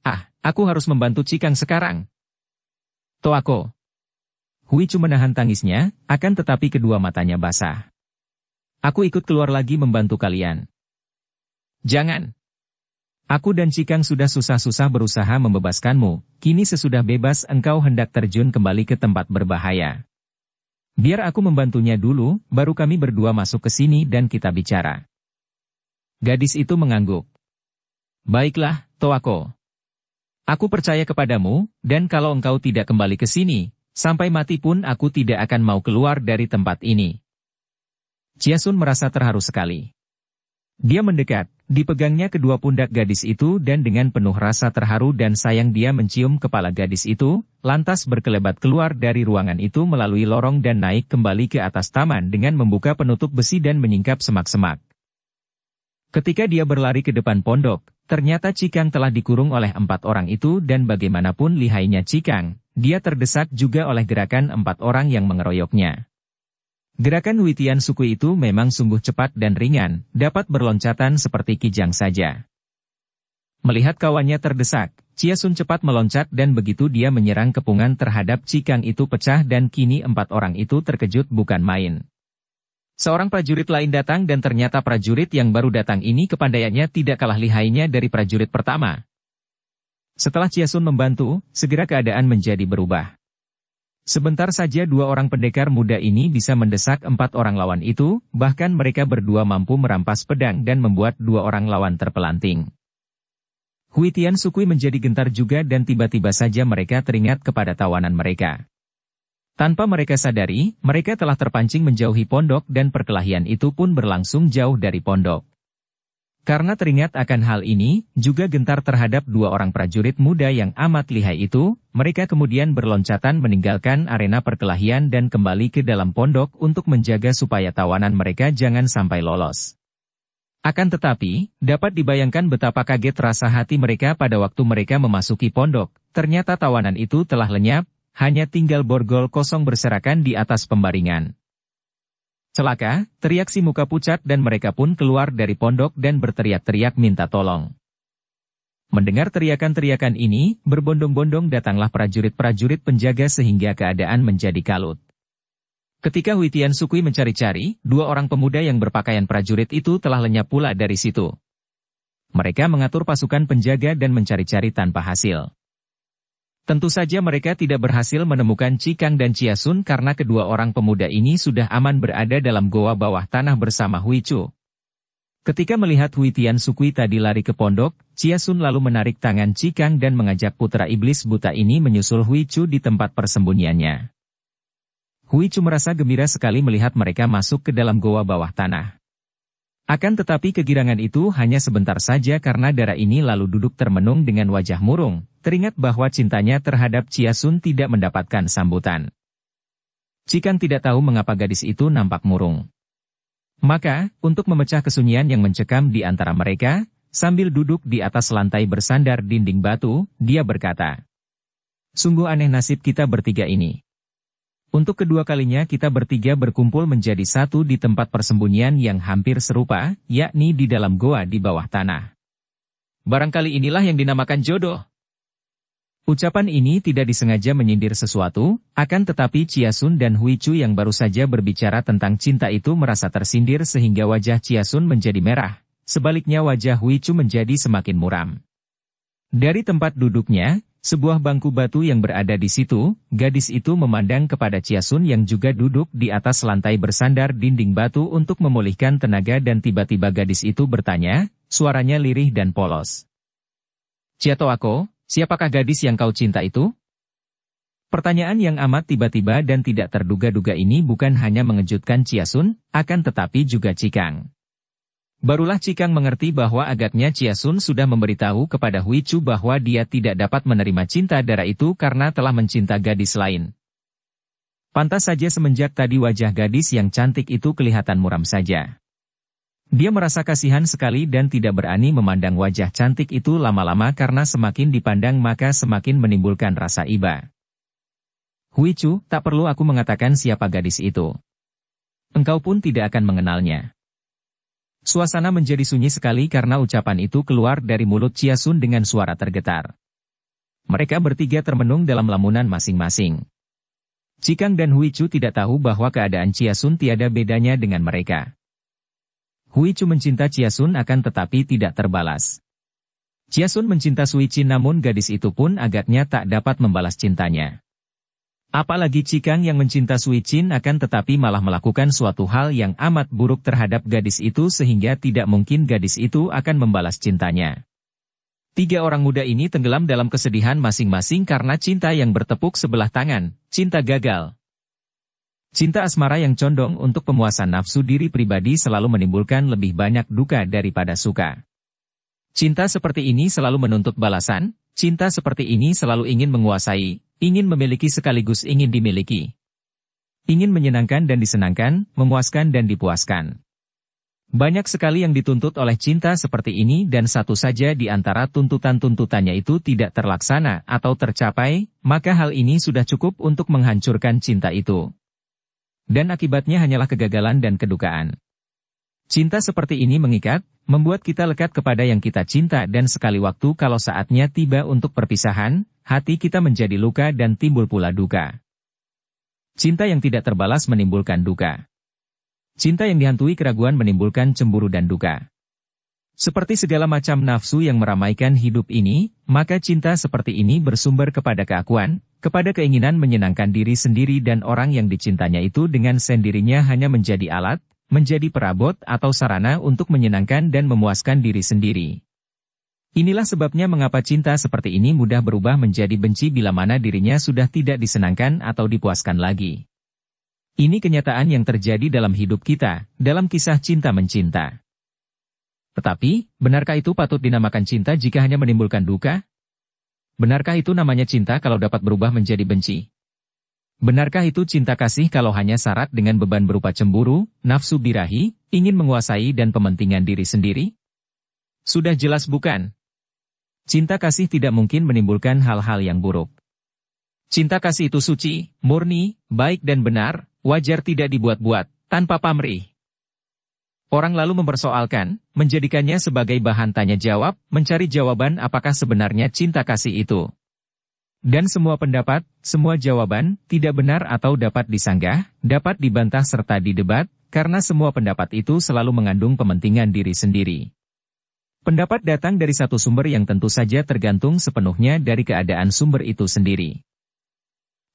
Ah, aku harus membantu Cikang sekarang. Toako. Hui Chu menahan tangisnya, akan tetapi kedua matanya basah. Aku ikut keluar lagi membantu kalian. Jangan. Aku dan Cikang sudah susah-susah berusaha membebaskanmu, kini sesudah bebas engkau hendak terjun kembali ke tempat berbahaya. Biar aku membantunya dulu, baru kami berdua masuk ke sini dan kita bicara. Gadis itu mengangguk. Baiklah, Toako. Aku percaya kepadamu, dan kalau engkau tidak kembali ke sini, sampai mati pun aku tidak akan mau keluar dari tempat ini. Chiasun merasa terharu sekali. Dia mendekat, dipegangnya kedua pundak gadis itu dan dengan penuh rasa terharu dan sayang dia mencium kepala gadis itu, lantas berkelebat keluar dari ruangan itu melalui lorong dan naik kembali ke atas taman dengan membuka penutup besi dan menyingkap semak-semak. Ketika dia berlari ke depan pondok, ternyata Cikang telah dikurung oleh 4 orang itu dan bagaimanapun lihainya Cikang, dia terdesak juga oleh gerakan 4 orang yang mengeroyoknya. Gerakan Huitian suku itu memang sungguh cepat dan ringan, dapat berloncatan seperti kijang saja. Melihat kawannya terdesak, Chiasun cepat meloncat dan begitu dia menyerang kepungan terhadap Cikang itu pecah dan kini 4 orang itu terkejut bukan main. Seorang prajurit lain datang dan ternyata prajurit yang baru datang ini kepandaiannya tidak kalah lihainya dari prajurit pertama. Setelah Chiasun membantu, segera keadaan menjadi berubah. Sebentar saja 2 orang pendekar muda ini bisa mendesak 4 orang lawan itu, bahkan mereka berdua mampu merampas pedang dan membuat 2 orang lawan terpelanting. Huitian Sukui menjadi gentar juga dan tiba-tiba saja mereka teringat kepada tawanan mereka. Tanpa mereka sadari, mereka telah terpancing menjauhi pondok dan perkelahian itu pun berlangsung jauh dari pondok. Karena teringat akan hal ini, juga gentar terhadap 2 orang prajurit muda yang amat lihai itu, mereka kemudian berloncatan meninggalkan arena perkelahian dan kembali ke dalam pondok untuk menjaga supaya tawanan mereka jangan sampai lolos. Akan tetapi, dapat dibayangkan betapa kaget rasa hati mereka pada waktu mereka memasuki pondok, ternyata tawanan itu telah lenyap, hanya tinggal borgol kosong berserakan di atas pembaringan. Celaka, teriak si muka pucat dan mereka pun keluar dari pondok dan berteriak-teriak minta tolong. Mendengar teriakan-teriakan ini, berbondong-bondong datanglah prajurit-prajurit penjaga sehingga keadaan menjadi kalut. Ketika Huitian Sukui mencari-cari, 2 orang pemuda yang berpakaian prajurit itu telah lenyap pula dari situ. Mereka mengatur pasukan penjaga dan mencari-cari tanpa hasil. Tentu saja mereka tidak berhasil menemukan Cikang dan Chiasun karena kedua orang pemuda ini sudah aman berada dalam goa bawah tanah bersama Huichu. Ketika melihat Huitian Sukui tadi lari ke pondok, Chiasun lalu menarik tangan Cikang dan mengajak putra iblis buta ini menyusul Huichu di tempat persembunyiannya. Huichu merasa gembira sekali melihat mereka masuk ke dalam goa bawah tanah. Akan tetapi kegirangan itu hanya sebentar saja karena Dara ini lalu duduk termenung dengan wajah murung, teringat bahwa cintanya terhadap Chiasun tidak mendapatkan sambutan. Cikang tidak tahu mengapa gadis itu nampak murung. Maka, untuk memecah kesunyian yang mencekam di antara mereka, sambil duduk di atas lantai bersandar dinding batu, dia berkata, "Sungguh aneh nasib kita bertiga ini. Untuk kedua kalinya kita bertiga berkumpul menjadi satu di tempat persembunyian yang hampir serupa, yakni di dalam goa di bawah tanah. Barangkali inilah yang dinamakan jodoh." Ucapan ini tidak disengaja menyindir sesuatu, akan tetapi Chiasun dan Huichu yang baru saja berbicara tentang cinta itu merasa tersindir sehingga wajah Chiasun menjadi merah, sebaliknya wajah Huichu menjadi semakin muram. Dari tempat duduknya, sebuah bangku batu yang berada di situ, gadis itu memandang kepada Chiasun yang juga duduk di atas lantai bersandar dinding batu untuk memulihkan tenaga dan tiba-tiba gadis itu bertanya, suaranya lirih dan polos. "Chiatoako, siapakah gadis yang kau cinta itu?" Pertanyaan yang amat tiba-tiba dan tidak terduga-duga ini bukan hanya mengejutkan Chiasun, akan tetapi juga Cikang. Barulah Cikang mengerti bahwa agaknya Chiasun sudah memberitahu kepada Huichu bahwa dia tidak dapat menerima cinta Dara itu karena telah mencinta gadis lain. Pantas saja semenjak tadi wajah gadis yang cantik itu kelihatan muram saja. Dia merasa kasihan sekali dan tidak berani memandang wajah cantik itu lama-lama karena semakin dipandang maka semakin menimbulkan rasa iba. "Huichu, tak perlu aku mengatakan siapa gadis itu. Engkau pun tidak akan mengenalnya." Suasana menjadi sunyi sekali karena ucapan itu keluar dari mulut Chiasun dengan suara tergetar. Mereka bertiga termenung dalam lamunan masing-masing. Cikang dan Huichu tidak tahu bahwa keadaan Chiasun tiada bedanya dengan mereka. Huichu mencinta Chiasun akan tetapi tidak terbalas. Chia Sun mencinta Sui Qin, namun gadis itu pun agaknya tak dapat membalas cintanya. Apalagi Cikang yang mencinta Sui Qin akan tetapi malah melakukan suatu hal yang amat buruk terhadap gadis itu sehingga tidak mungkin gadis itu akan membalas cintanya. Tiga orang muda ini tenggelam dalam kesedihan masing-masing karena cinta yang bertepuk sebelah tangan, cinta gagal. Cinta asmara yang condong untuk pemuasan nafsu diri pribadi selalu menimbulkan lebih banyak duka daripada suka. Cinta seperti ini selalu menuntut balasan, cinta seperti ini selalu ingin menguasai, ingin memiliki sekaligus ingin dimiliki. Ingin menyenangkan dan disenangkan, memuaskan dan dipuaskan. Banyak sekali yang dituntut oleh cinta seperti ini dan satu saja di antara tuntutan-tuntutannya itu tidak terlaksana atau tercapai, maka hal ini sudah cukup untuk menghancurkan cinta itu. Dan akibatnya hanyalah kegagalan dan kedukaan. Cinta seperti ini mengikat, membuat kita lekat kepada yang kita cinta dan sekali waktu kalau saatnya tiba untuk perpisahan, hati kita menjadi luka dan timbul pula duka. Cinta yang tidak terbalas menimbulkan duka. Cinta yang dihantui keraguan menimbulkan cemburu dan duka. Seperti segala macam nafsu yang meramaikan hidup ini, maka cinta seperti ini bersumber kepada keakuan, kepada keinginan menyenangkan diri sendiri dan orang yang dicintanya itu dengan sendirinya hanya menjadi alat, menjadi perabot atau sarana untuk menyenangkan dan memuaskan diri sendiri. Inilah sebabnya mengapa cinta seperti ini mudah berubah menjadi benci bila mana dirinya sudah tidak disenangkan atau dipuaskan lagi. Ini kenyataan yang terjadi dalam hidup kita, dalam kisah cinta mencinta. Tetapi, benarkah itu patut dinamakan cinta jika hanya menimbulkan duka? Benarkah itu namanya cinta kalau dapat berubah menjadi benci? Benarkah itu cinta kasih kalau hanya syarat dengan beban berupa cemburu, nafsu birahi, ingin menguasai dan pementingan diri sendiri? Sudah jelas bukan. Cinta kasih tidak mungkin menimbulkan hal-hal yang buruk. Cinta kasih itu suci, murni, baik dan benar, wajar tidak dibuat-buat, tanpa pamrih. Orang lalu mempersoalkan, menjadikannya sebagai bahan tanya jawab, mencari jawaban apakah sebenarnya cinta kasih itu. Dan semua pendapat, semua jawaban, tidak benar atau dapat disanggah, dapat dibantah serta didebat, karena semua pendapat itu selalu mengandung kepentingan diri sendiri. Pendapat datang dari satu sumber yang tentu saja tergantung sepenuhnya dari keadaan sumber itu sendiri.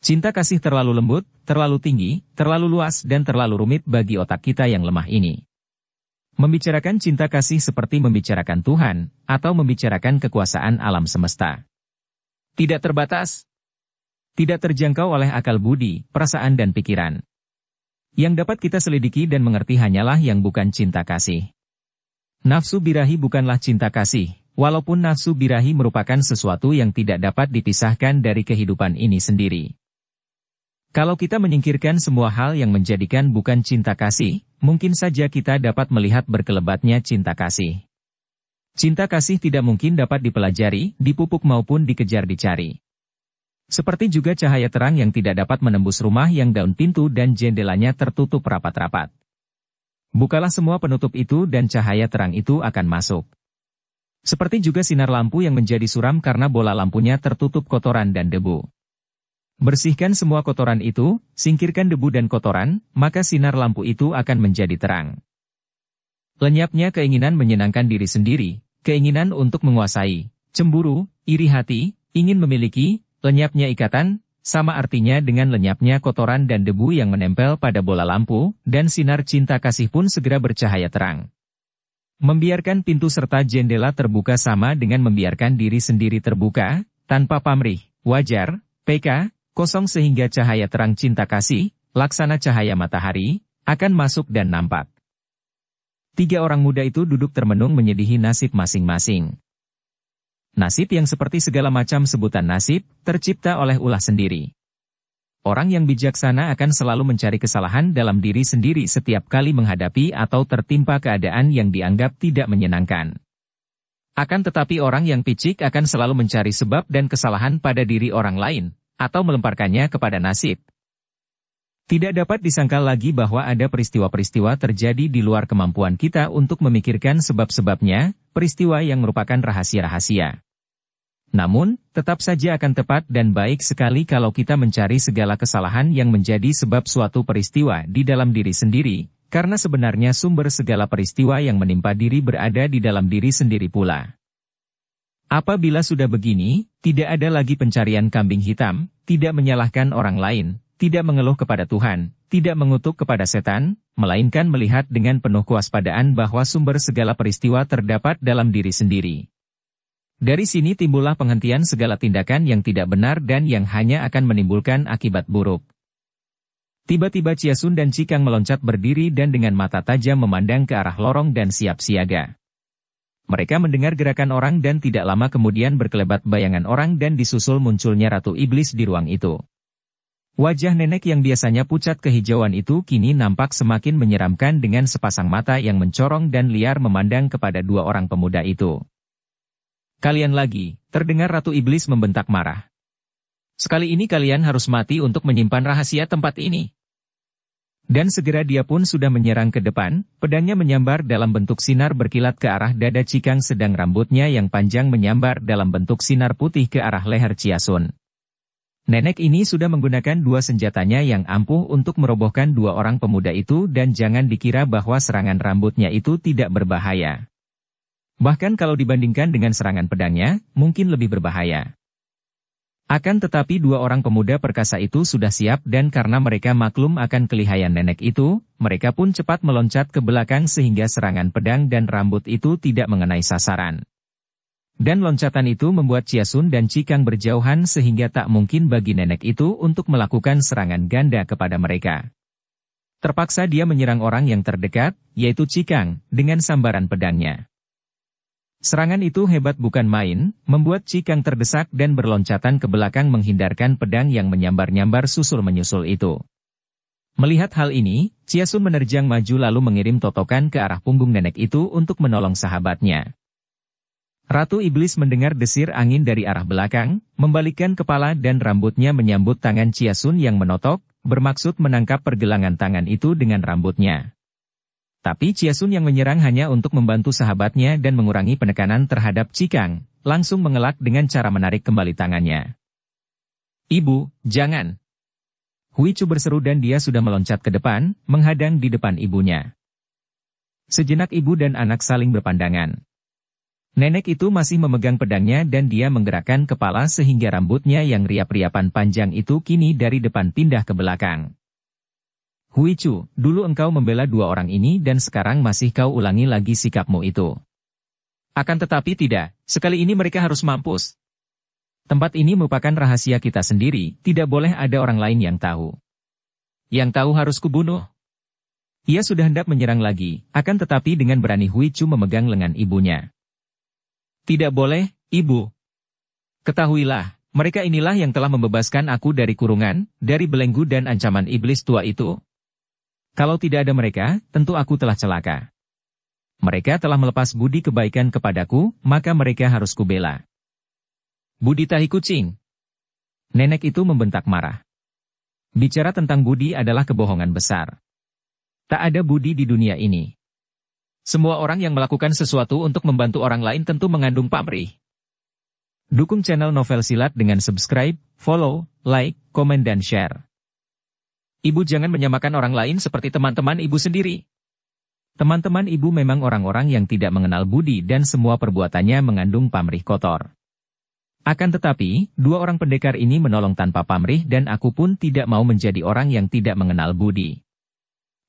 Cinta kasih terlalu lembut, terlalu tinggi, terlalu luas dan terlalu rumit bagi otak kita yang lemah ini. Membicarakan cinta kasih seperti membicarakan Tuhan, atau membicarakan kekuasaan alam semesta. Tidak terbatas. Tidak terjangkau oleh akal budi, perasaan dan pikiran. Yang dapat kita selidiki dan mengerti hanyalah yang bukan cinta kasih. Nafsu birahi bukanlah cinta kasih, walaupun nafsu birahi merupakan sesuatu yang tidak dapat dipisahkan dari kehidupan ini sendiri. Kalau kita menyingkirkan semua hal yang menjadikan bukan cinta kasih, mungkin saja kita dapat melihat berkelebatnya cinta kasih. Cinta kasih tidak mungkin dapat dipelajari, dipupuk maupun dikejar dicari. Seperti juga cahaya terang yang tidak dapat menembus rumah yang daun pintu dan jendelanya tertutup rapat-rapat. Bukalah semua penutup itu dan cahaya terang itu akan masuk. Seperti juga sinar lampu yang menjadi suram karena bola lampunya tertutup kotoran dan debu. Bersihkan semua kotoran itu, singkirkan debu dan kotoran, maka sinar lampu itu akan menjadi terang. Lenyapnya keinginan menyenangkan diri sendiri, keinginan untuk menguasai, cemburu, iri hati, ingin memiliki, lenyapnya ikatan, sama artinya dengan lenyapnya kotoran dan debu yang menempel pada bola lampu, dan sinar cinta kasih pun segera bercahaya terang. Membiarkan pintu serta jendela terbuka sama dengan membiarkan diri sendiri terbuka, tanpa pamrih, wajar, PK, kosong sehingga cahaya terang cinta kasih, laksana cahaya matahari, akan masuk dan nampak. Tiga orang muda itu duduk termenung menyedihi nasib masing-masing. Nasib yang seperti segala macam sebutan nasib, tercipta oleh ulah sendiri. Orang yang bijaksana akan selalu mencari kesalahan dalam diri sendiri setiap kali menghadapi atau tertimpa keadaan yang dianggap tidak menyenangkan. Akan tetapi orang yang picik akan selalu mencari sebab dan kesalahan pada diri orang lain, atau melemparkannya kepada nasib. Tidak dapat disangkal lagi bahwa ada peristiwa-peristiwa terjadi di luar kemampuan kita untuk memikirkan sebab-sebabnya, peristiwa yang merupakan rahasia-rahasia. Namun, tetap saja akan tepat dan baik sekali kalau kita mencari segala kesalahan yang menjadi sebab suatu peristiwa di dalam diri sendiri, karena sebenarnya sumber segala peristiwa yang menimpa diri berada di dalam diri sendiri pula. Apabila sudah begini, tidak ada lagi pencarian kambing hitam, tidak menyalahkan orang lain, tidak mengeluh kepada Tuhan, tidak mengutuk kepada setan, melainkan melihat dengan penuh kewaspadaan bahwa sumber segala peristiwa terdapat dalam diri sendiri. Dari sini timbullah penghentian segala tindakan yang tidak benar dan yang hanya akan menimbulkan akibat buruk. Tiba-tiba Chiasun dan Cikang meloncat berdiri dan dengan mata tajam memandang ke arah lorong dan siap siaga. Mereka mendengar gerakan orang dan tidak lama kemudian berkelebat bayangan orang dan disusul munculnya Ratu Iblis di ruang itu. Wajah nenek yang biasanya pucat kehijauan itu kini nampak semakin menyeramkan dengan sepasang mata yang mencorong dan liar memandang kepada dua orang pemuda itu. "Kalian lagi," terdengar Ratu Iblis membentak marah. "Sekali ini kalian harus mati untuk menyimpan rahasia tempat ini." Dan segera dia pun sudah menyerang ke depan, pedangnya menyambar dalam bentuk sinar berkilat ke arah dada Cikang sedang rambutnya yang panjang menyambar dalam bentuk sinar putih ke arah leher Chiasun. Nenek ini sudah menggunakan dua senjatanya yang ampuh untuk merobohkan dua orang pemuda itu dan jangan dikira bahwa serangan rambutnya itu tidak berbahaya. Bahkan kalau dibandingkan dengan serangan pedangnya, mungkin lebih berbahaya. Akan tetapi dua orang pemuda perkasa itu sudah siap dan karena mereka maklum akan kelihayan nenek itu, mereka pun cepat meloncat ke belakang sehingga serangan pedang dan rambut itu tidak mengenai sasaran. Dan loncatan itu membuat Chiasun dan Cikang berjauhan sehingga tak mungkin bagi nenek itu untuk melakukan serangan ganda kepada mereka. Terpaksa dia menyerang orang yang terdekat, yaitu Cikang, dengan sambaran pedangnya. Serangan itu hebat bukan main, membuat Cikang terdesak dan berloncatan ke belakang menghindarkan pedang yang menyambar-nyambar susul-menyusul itu. Melihat hal ini, Chiasun menerjang maju lalu mengirim totokan ke arah punggung nenek itu untuk menolong sahabatnya. Ratu Iblis mendengar desir angin dari arah belakang, membalikkan kepala dan rambutnya menyambut tangan Chiasun yang menotok, bermaksud menangkap pergelangan tangan itu dengan rambutnya. Tapi Chiasun yang menyerang hanya untuk membantu sahabatnya dan mengurangi penekanan terhadap Cikang, langsung mengelak dengan cara menarik kembali tangannya. "Ibu, jangan!" Huichu berseru dan dia sudah meloncat ke depan, menghadang di depan ibunya. Sejenak ibu dan anak saling berpandangan. Nenek itu masih memegang pedangnya dan dia menggerakkan kepala sehingga rambutnya yang riap-riapan panjang itu kini dari depan pindah ke belakang. "Huichu, dulu engkau membela dua orang ini dan sekarang masih kau ulangi lagi sikapmu itu. Akan tetapi tidak, sekali ini mereka harus mampus. Tempat ini merupakan rahasia kita sendiri, tidak boleh ada orang lain yang tahu. Yang tahu harus kubunuh." Ia sudah hendak menyerang lagi, akan tetapi dengan berani Huichu memegang lengan ibunya. "Tidak boleh, ibu. Ketahuilah, mereka inilah yang telah membebaskan aku dari kurungan, dari belenggu dan ancaman iblis tua itu. Kalau tidak ada mereka, tentu aku telah celaka. Mereka telah melepas budi kebaikan kepadaku, maka mereka harus kubela." "Budi tahi kucing!" Nenek itu membentak marah. Bicara tentang budi adalah kebohongan besar. Tak ada budi di dunia ini. Semua orang yang melakukan sesuatu untuk membantu orang lain tentu mengandung pamrih. Dukung channel Novel Silat dengan subscribe, follow, like, komen dan share. Ibu jangan menyamakan orang lain seperti teman-teman ibu sendiri. Teman-teman ibu memang orang-orang yang tidak mengenal budi dan semua perbuatannya mengandung pamrih kotor. Akan tetapi, dua orang pendekar ini menolong tanpa pamrih dan aku pun tidak mau menjadi orang yang tidak mengenal budi.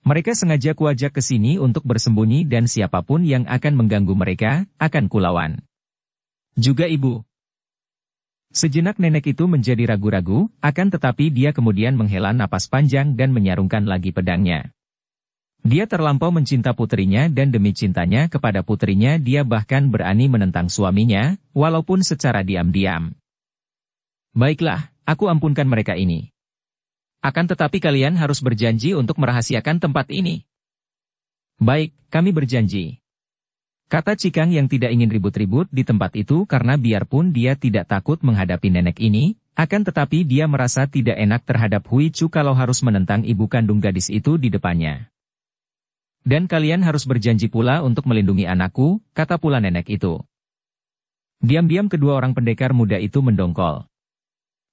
Mereka sengaja kuajak ke sini untuk bersembunyi dan siapapun yang akan mengganggu mereka, akan kulawan. Juga ibu. Sejenak nenek itu menjadi ragu-ragu, akan tetapi dia kemudian menghela napas panjang dan menyarungkan lagi pedangnya. Dia terlampau mencinta putrinya dan demi cintanya kepada putrinya dia bahkan berani menentang suaminya, walaupun secara diam-diam. "Baiklah, aku ampunkan mereka ini. Akan tetapi kalian harus berjanji untuk merahasiakan tempat ini." "Baik, kami berjanji," kata Cikang yang tidak ingin ribut-ribut di tempat itu karena biarpun dia tidak takut menghadapi nenek ini, akan tetapi dia merasa tidak enak terhadap Huichu kalau harus menentang ibu kandung gadis itu di depannya. "Dan kalian harus berjanji pula untuk melindungi anakku," kata pula nenek itu. Diam-diam kedua orang pendekar muda itu mendongkol.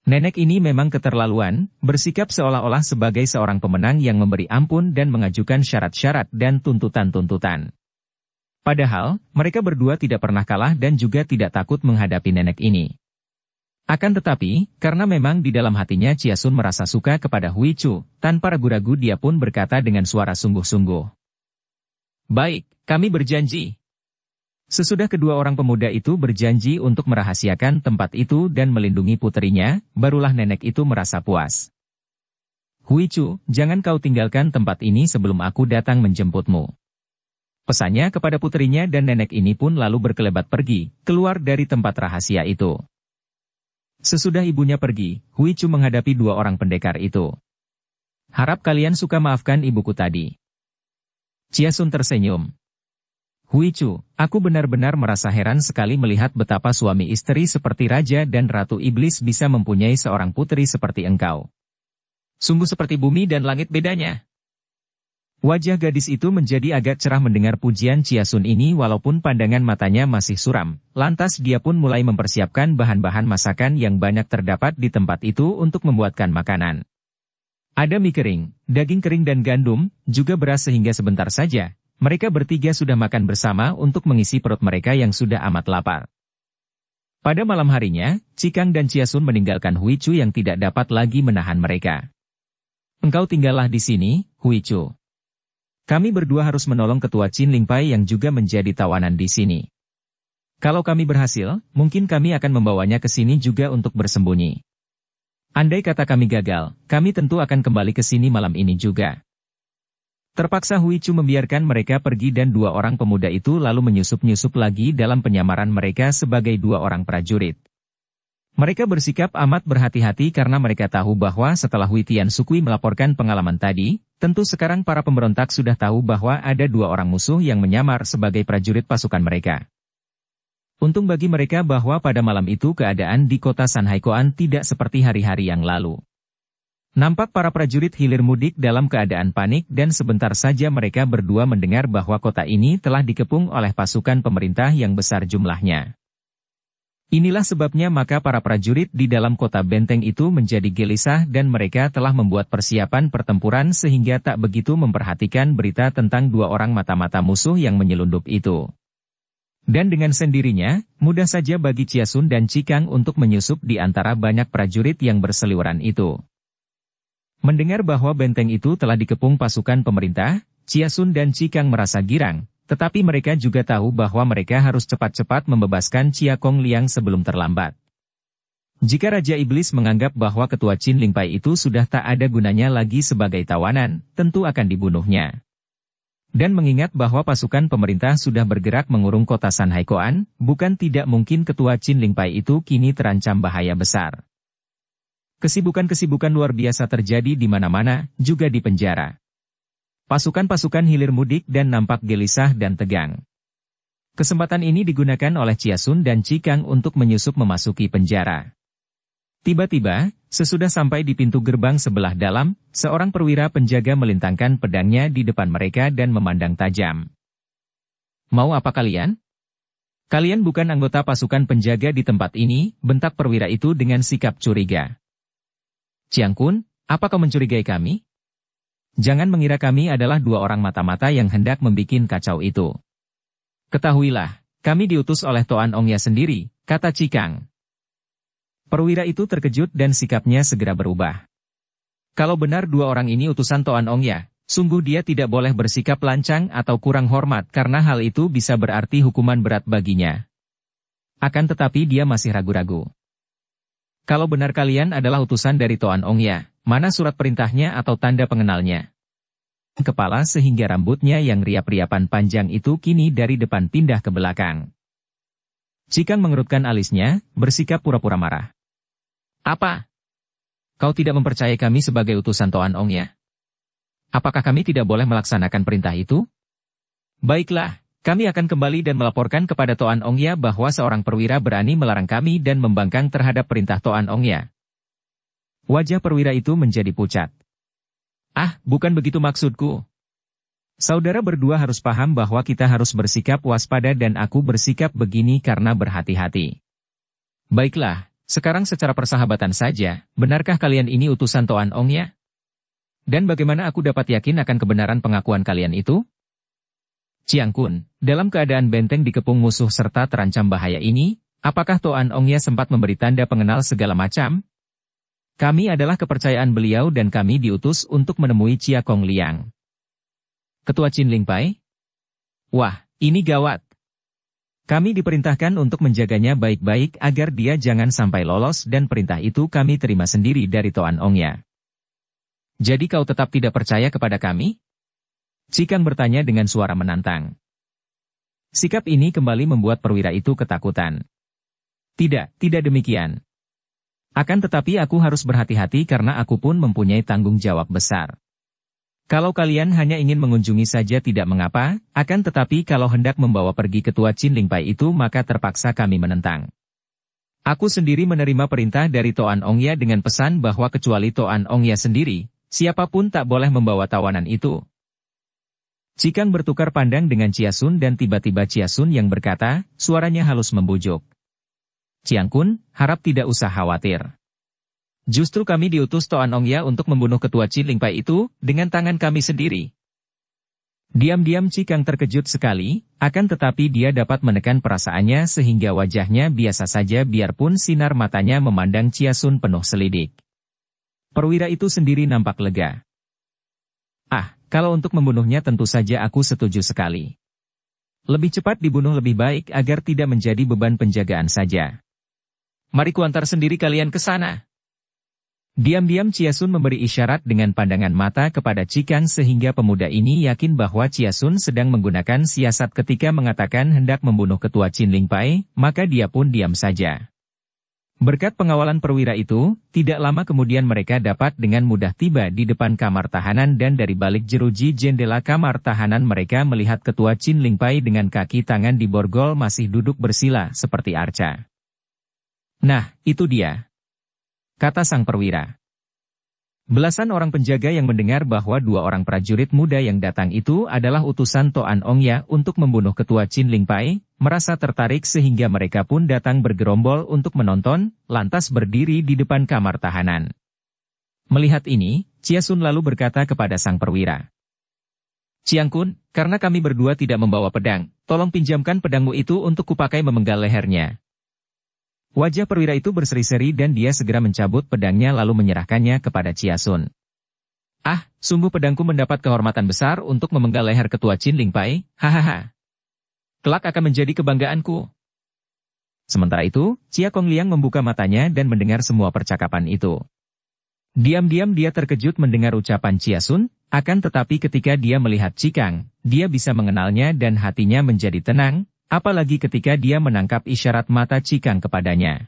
Nenek ini memang keterlaluan, bersikap seolah-olah sebagai seorang pemenang yang memberi ampun dan mengajukan syarat-syarat dan tuntutan-tuntutan. Padahal, mereka berdua tidak pernah kalah dan juga tidak takut menghadapi nenek ini. Akan tetapi, karena memang di dalam hatinya Chia Sun merasa suka kepada Hui Chu, tanpa ragu-ragu dia pun berkata dengan suara sungguh-sungguh. Baik, kami berjanji. Sesudah kedua orang pemuda itu berjanji untuk merahasiakan tempat itu dan melindungi puterinya, barulah nenek itu merasa puas. Hui Chu, jangan kau tinggalkan tempat ini sebelum aku datang menjemputmu. Pesannya kepada puterinya dan nenek ini pun lalu berkelebat pergi, keluar dari tempat rahasia itu. Sesudah ibunya pergi, Hui Chu menghadapi dua orang pendekar itu. Harap kalian suka maafkan ibuku tadi. Chia Sun tersenyum. Hui Chu, aku benar-benar merasa heran sekali melihat betapa suami istri seperti Raja dan Ratu Iblis bisa mempunyai seorang putri seperti engkau. Sungguh seperti bumi dan langit bedanya. Wajah gadis itu menjadi agak cerah mendengar pujian Chia Sun ini walaupun pandangan matanya masih suram. Lantas dia pun mulai mempersiapkan bahan-bahan masakan yang banyak terdapat di tempat itu untuk membuatkan makanan. Ada mie kering, daging kering dan gandum, juga beras sehingga sebentar saja. Mereka bertiga sudah makan bersama untuk mengisi perut mereka yang sudah amat lapar. Pada malam harinya, Cikang dan Chia Sun meninggalkan Hui Chu yang tidak dapat lagi menahan mereka. Engkau tinggallah di sini, Hui Chu. Kami berdua harus menolong ketua Qin Ling Pai yang juga menjadi tawanan di sini. Kalau kami berhasil, mungkin kami akan membawanya ke sini juga untuk bersembunyi. Andai kata kami gagal, kami tentu akan kembali ke sini malam ini juga. Terpaksa Hui Chu membiarkan mereka pergi dan dua orang pemuda itu lalu menyusup-nyusup lagi dalam penyamaran mereka sebagai dua orang prajurit. Mereka bersikap amat berhati-hati karena mereka tahu bahwa setelah Hui Tian Sukui melaporkan pengalaman tadi, tentu sekarang para pemberontak sudah tahu bahwa ada dua orang musuh yang menyamar sebagai prajurit pasukan mereka. Untung bagi mereka bahwa pada malam itu keadaan di kota Sanhaikoan tidak seperti hari-hari yang lalu. Nampak para prajurit hilir mudik dalam keadaan panik dan sebentar saja mereka berdua mendengar bahwa kota ini telah dikepung oleh pasukan pemerintah yang besar jumlahnya. Inilah sebabnya maka para prajurit di dalam kota benteng itu menjadi gelisah dan mereka telah membuat persiapan pertempuran sehingga tak begitu memperhatikan berita tentang dua orang mata-mata musuh yang menyelundup itu. Dan dengan sendirinya, mudah saja bagi Chia Sun dan Cikang untuk menyusup di antara banyak prajurit yang berseliweran itu. Mendengar bahwa benteng itu telah dikepung pasukan pemerintah, Chia Sun dan Cikang merasa girang, tetapi mereka juga tahu bahwa mereka harus cepat-cepat membebaskan Chia Kong Liang sebelum terlambat. Jika Raja Iblis menganggap bahwa ketua Qin Ling Pai itu sudah tak ada gunanya lagi sebagai tawanan, tentu akan dibunuhnya. Dan mengingat bahwa pasukan pemerintah sudah bergerak mengurung kota Sanhaikoan, bukan tidak mungkin ketua Qin Ling Pai itu kini terancam bahaya besar. Kesibukan-kesibukan luar biasa terjadi di mana-mana, juga di penjara. Pasukan-pasukan hilir mudik dan nampak gelisah dan tegang. Kesempatan ini digunakan oleh Chia Sun dan Cikang untuk menyusup memasuki penjara. Tiba-tiba, sesudah sampai di pintu gerbang sebelah dalam, seorang perwira penjaga melintangkan pedangnya di depan mereka dan memandang tajam. Mau apa kalian? Kalian bukan anggota pasukan penjaga di tempat ini, bentak perwira itu dengan sikap curiga. Chiang Kun, apa kau mencurigai kami? Jangan mengira kami adalah dua orang mata-mata yang hendak membikin kacau itu. Ketahuilah, kami diutus oleh Toan Ongya sendiri, kata Cikang. Perwira itu terkejut dan sikapnya segera berubah. Kalau benar dua orang ini utusan Toan Ongya, sungguh dia tidak boleh bersikap lancang atau kurang hormat karena hal itu bisa berarti hukuman berat baginya. Akan tetapi dia masih ragu-ragu. Kalau benar kalian adalah utusan dari Toan Ongya, mana surat perintahnya atau tanda pengenalnya? Kepala sehingga rambutnya yang riap-riapan panjang itu kini dari depan pindah ke belakang. Cikang mengerutkan alisnya, bersikap pura-pura marah. Apa? Kau tidak mempercayai kami sebagai utusan Toan Ongya? Apakah kami tidak boleh melaksanakan perintah itu? Baiklah. Kami akan kembali dan melaporkan kepada Toan Ongya bahwa seorang perwira berani melarang kami dan membangkang terhadap perintah Toan Ongya. Wajah perwira itu menjadi pucat. Ah, bukan begitu maksudku. Saudara berdua harus paham bahwa kita harus bersikap waspada dan aku bersikap begini karena berhati-hati. Baiklah, sekarang secara persahabatan saja, benarkah kalian ini utusan Toan Ongya? Dan bagaimana aku dapat yakin akan kebenaran pengakuan kalian itu? Chiang Kun, dalam keadaan benteng dikepung musuh serta terancam bahaya ini, apakah Toan Ongya sempat memberi tanda pengenal segala macam? Kami adalah kepercayaan beliau dan kami diutus untuk menemui Chia Kong Liang. Ketua Chin Ling Pai? Wah, ini gawat. Kami diperintahkan untuk menjaganya baik-baik agar dia jangan sampai lolos dan perintah itu kami terima sendiri dari Toan Ongya. Jadi kau tetap tidak percaya kepada kami? Cikang bertanya dengan suara menantang. Sikap ini kembali membuat perwira itu ketakutan. Tidak demikian. Akan tetapi aku harus berhati-hati karena aku pun mempunyai tanggung jawab besar. Kalau kalian hanya ingin mengunjungi saja tidak mengapa, akan tetapi kalau hendak membawa pergi ketua Chin Ling Pai itu maka terpaksa kami menentang. Aku sendiri menerima perintah dari Toan Ongya dengan pesan bahwa kecuali Toan Ongya sendiri, siapapun tak boleh membawa tawanan itu. Cikang bertukar pandang dengan Chia Sun dan tiba-tiba Chia Sun yang berkata, suaranya halus membujuk. Chiang Kun, harap tidak usah khawatir. Justru kami diutus Toan Ongya untuk membunuh ketua Chin Ling Pai itu, dengan tangan kami sendiri. Diam-diam Cikang terkejut sekali, akan tetapi dia dapat menekan perasaannya sehingga wajahnya biasa saja biarpun sinar matanya memandang Chia Sun penuh selidik. Perwira itu sendiri nampak lega. Kalau untuk membunuhnya tentu saja aku setuju sekali. Lebih cepat dibunuh lebih baik agar tidak menjadi beban penjagaan saja. Mari kuantar sendiri kalian ke sana. Diam-diam Chia Sun memberi isyarat dengan pandangan mata kepada Cikang sehingga pemuda ini yakin bahwa Chia Sun sedang menggunakan siasat ketika mengatakan hendak membunuh ketua Chin Ling Pai, maka dia pun diam saja. Berkat pengawalan perwira itu, tidak lama kemudian mereka dapat dengan mudah tiba di depan kamar tahanan dan dari balik jeruji jendela kamar tahanan mereka melihat ketua Chin Ling Pai dengan kaki tangan di borgol masih duduk bersila seperti arca. Nah, itu dia, kata sang perwira. Belasan orang penjaga yang mendengar bahwa dua orang prajurit muda yang datang itu adalah utusan Toan Ongya untuk membunuh ketua Chin Ling Pai, merasa tertarik sehingga mereka pun datang bergerombol untuk menonton, lantas berdiri di depan kamar tahanan. Melihat ini, Chia Sun lalu berkata kepada sang perwira. Chiang Kun, karena kami berdua tidak membawa pedang, tolong pinjamkan pedangmu itu untuk kupakai memenggal lehernya. Wajah perwira itu berseri-seri dan dia segera mencabut pedangnya lalu menyerahkannya kepada Chia Sun. Sungguh pedangku mendapat kehormatan besar untuk memenggal leher ketua Chin Ling Pai, hahaha. Kelak akan menjadi kebanggaanku. Sementara itu, Chia Kong Liang membuka matanya dan mendengar semua percakapan itu. Diam-diam dia terkejut mendengar ucapan Chia Sun, akan tetapi ketika dia melihat Cikang, dia bisa mengenalnya dan hatinya menjadi tenang, apalagi ketika dia menangkap isyarat mata Cikang kepadanya.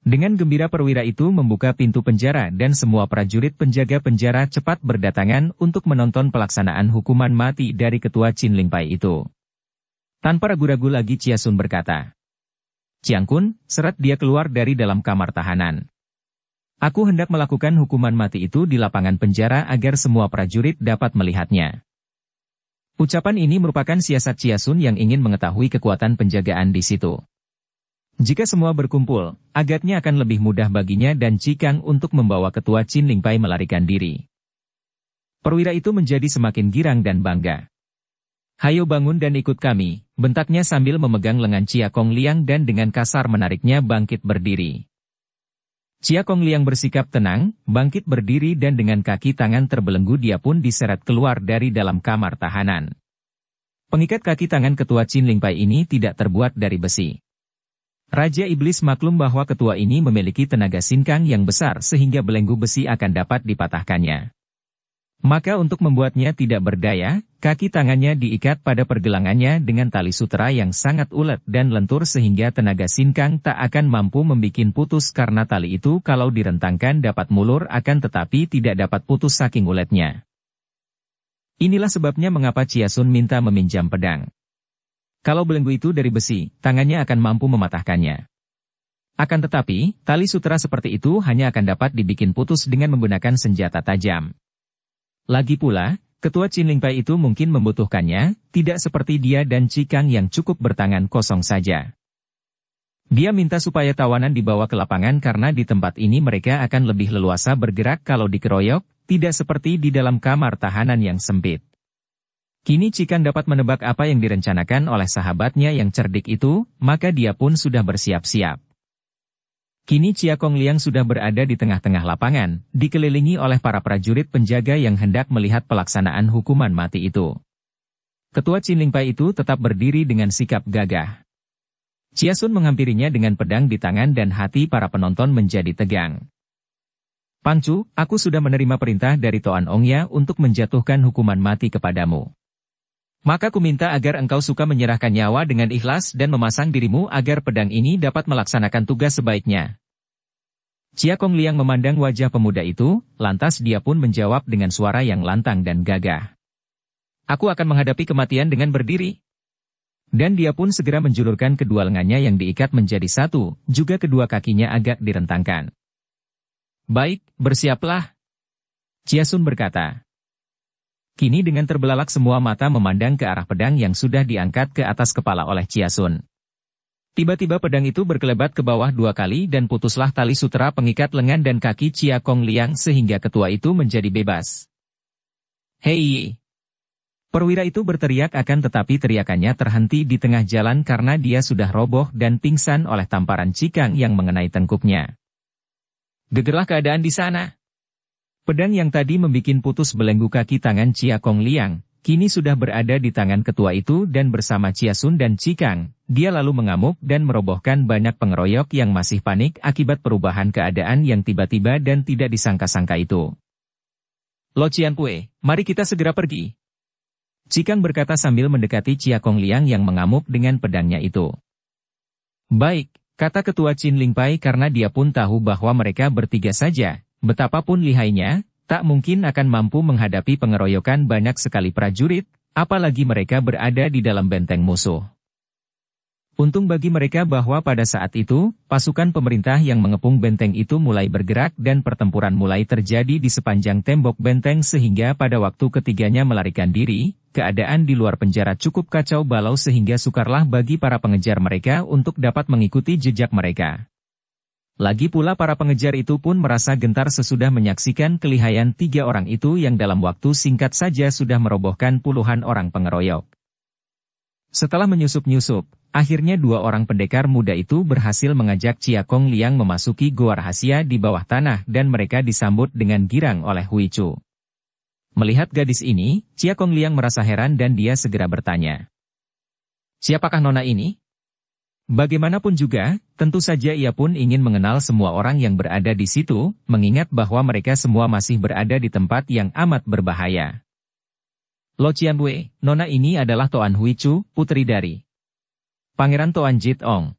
Dengan gembira perwira itu membuka pintu penjara dan semua prajurit penjaga penjara cepat berdatangan untuk menonton pelaksanaan hukuman mati dari ketua Chin Ling Pai itu. Tanpa ragu-ragu lagi Chia Sun berkata, Chiang Kun, seret dia keluar dari dalam kamar tahanan. Aku hendak melakukan hukuman mati itu di lapangan penjara agar semua prajurit dapat melihatnya. Ucapan ini merupakan siasat Chia Sun yang ingin mengetahui kekuatan penjagaan di situ. Jika semua berkumpul, agaknya akan lebih mudah baginya dan Cikang untuk membawa ketua Chin Ling Pai melarikan diri. Perwira itu menjadi semakin girang dan bangga. Hayo bangun dan ikut kami, bentaknya sambil memegang lengan Chia Kong Liang dan dengan kasar menariknya bangkit berdiri. Chia Kong Liang bersikap tenang, bangkit berdiri dan dengan kaki tangan terbelenggu dia pun diseret keluar dari dalam kamar tahanan. Pengikat kaki tangan ketua Chin Ling Pai ini tidak terbuat dari besi. Raja Iblis maklum bahwa ketua ini memiliki tenaga sinkang yang besar sehingga belenggu besi akan dapat dipatahkannya. Maka untuk membuatnya tidak berdaya, kaki tangannya diikat pada pergelangannya dengan tali sutera yang sangat ulet dan lentur sehingga tenaga sinkang tak akan mampu membikin putus karena tali itu kalau direntangkan dapat mulur akan tetapi tidak dapat putus saking uletnya. Inilah sebabnya mengapa Chia Sun minta meminjam pedang. Kalau belenggu itu dari besi, tangannya akan mampu mematahkannya. Akan tetapi, tali sutera seperti itu hanya akan dapat dibikin putus dengan menggunakan senjata tajam. Lagi pula, ketua Chin Ling Pai itu mungkin membutuhkannya, tidak seperti dia dan Cikang yang cukup bertangan kosong saja. Dia minta supaya tawanan dibawa ke lapangan karena di tempat ini mereka akan lebih leluasa bergerak kalau dikeroyok, tidak seperti di dalam kamar tahanan yang sempit. Kini Cikang dapat menebak apa yang direncanakan oleh sahabatnya yang cerdik itu, maka dia pun sudah bersiap-siap. Kini Chia Kong Liang sudah berada di tengah-tengah lapangan, dikelilingi oleh para prajurit penjaga yang hendak melihat pelaksanaan hukuman mati itu. Ketua Qin Lingpai itu tetap berdiri dengan sikap gagah. Chia Sun menghampirinya dengan pedang di tangan dan hati para penonton menjadi tegang. Pangcu, aku sudah menerima perintah dari Toan Ongya untuk menjatuhkan hukuman mati kepadamu. Maka ku minta agar engkau suka menyerahkan nyawa dengan ikhlas dan memasang dirimu agar pedang ini dapat melaksanakan tugas sebaiknya. Chia Kong Liang memandang wajah pemuda itu, lantas dia pun menjawab dengan suara yang lantang dan gagah. Aku akan menghadapi kematian dengan berdiri. Dan dia pun segera menjulurkan kedua lengannya yang diikat menjadi satu, juga kedua kakinya agak direntangkan. Baik, bersiaplah. Chia Sun berkata. Kini dengan terbelalak semua mata memandang ke arah pedang yang sudah diangkat ke atas kepala oleh Chia Sun. Tiba-tiba pedang itu berkelebat ke bawah 2 kali dan putuslah tali sutera pengikat lengan dan kaki Chia Kong Liang sehingga ketua itu menjadi bebas. Hei! Perwira itu berteriak akan tetapi teriakannya terhenti di tengah jalan karena dia sudah roboh dan pingsan oleh tamparan Cikang yang mengenai tengkuknya. Gegerlah keadaan di sana. Pedang yang tadi membikin putus belenggu kaki tangan Chia Kong Liang, kini sudah berada di tangan ketua itu dan bersama Chia Sun dan Cikang, dia lalu mengamuk dan merobohkan banyak pengeroyok yang masih panik akibat perubahan keadaan yang tiba-tiba dan tidak disangka-sangka itu. Lo Cianpue, mari kita segera pergi. Cikang berkata sambil mendekati Chia Kong Liang yang mengamuk dengan pedangnya itu. Baik, kata ketua Qin Lingpai karena dia pun tahu bahwa mereka bertiga saja. Betapapun lihainya, tak mungkin akan mampu menghadapi pengeroyokan banyak sekali prajurit, apalagi mereka berada di dalam benteng musuh. Untung bagi mereka bahwa pada saat itu, pasukan pemerintah yang mengepung benteng itu mulai bergerak dan pertempuran mulai terjadi di sepanjang tembok benteng sehingga pada waktu ketiganya melarikan diri, keadaan di luar penjara cukup kacau balau sehingga sukarlah bagi para pengejar mereka untuk dapat mengikuti jejak mereka. Lagi pula para pengejar itu pun merasa gentar sesudah menyaksikan kelihayan 3 orang itu yang dalam waktu singkat saja sudah merobohkan puluhan orang pengeroyok. Setelah menyusup-nyusup, akhirnya 2 orang pendekar muda itu berhasil mengajak Chia Kong Liang memasuki gua rahasia di bawah tanah dan mereka disambut dengan girang oleh Hui Chu. Melihat gadis ini, Chia Kong Liang merasa heran dan dia segera bertanya. Siapakah nona ini? Bagaimanapun juga, tentu saja ia pun ingin mengenal semua orang yang berada di situ, mengingat bahwa mereka semua masih berada di tempat yang amat berbahaya. Lo Cianwei, nona ini adalah Toan Hui Chu, putri dari Pangeran Toan Jit Ong.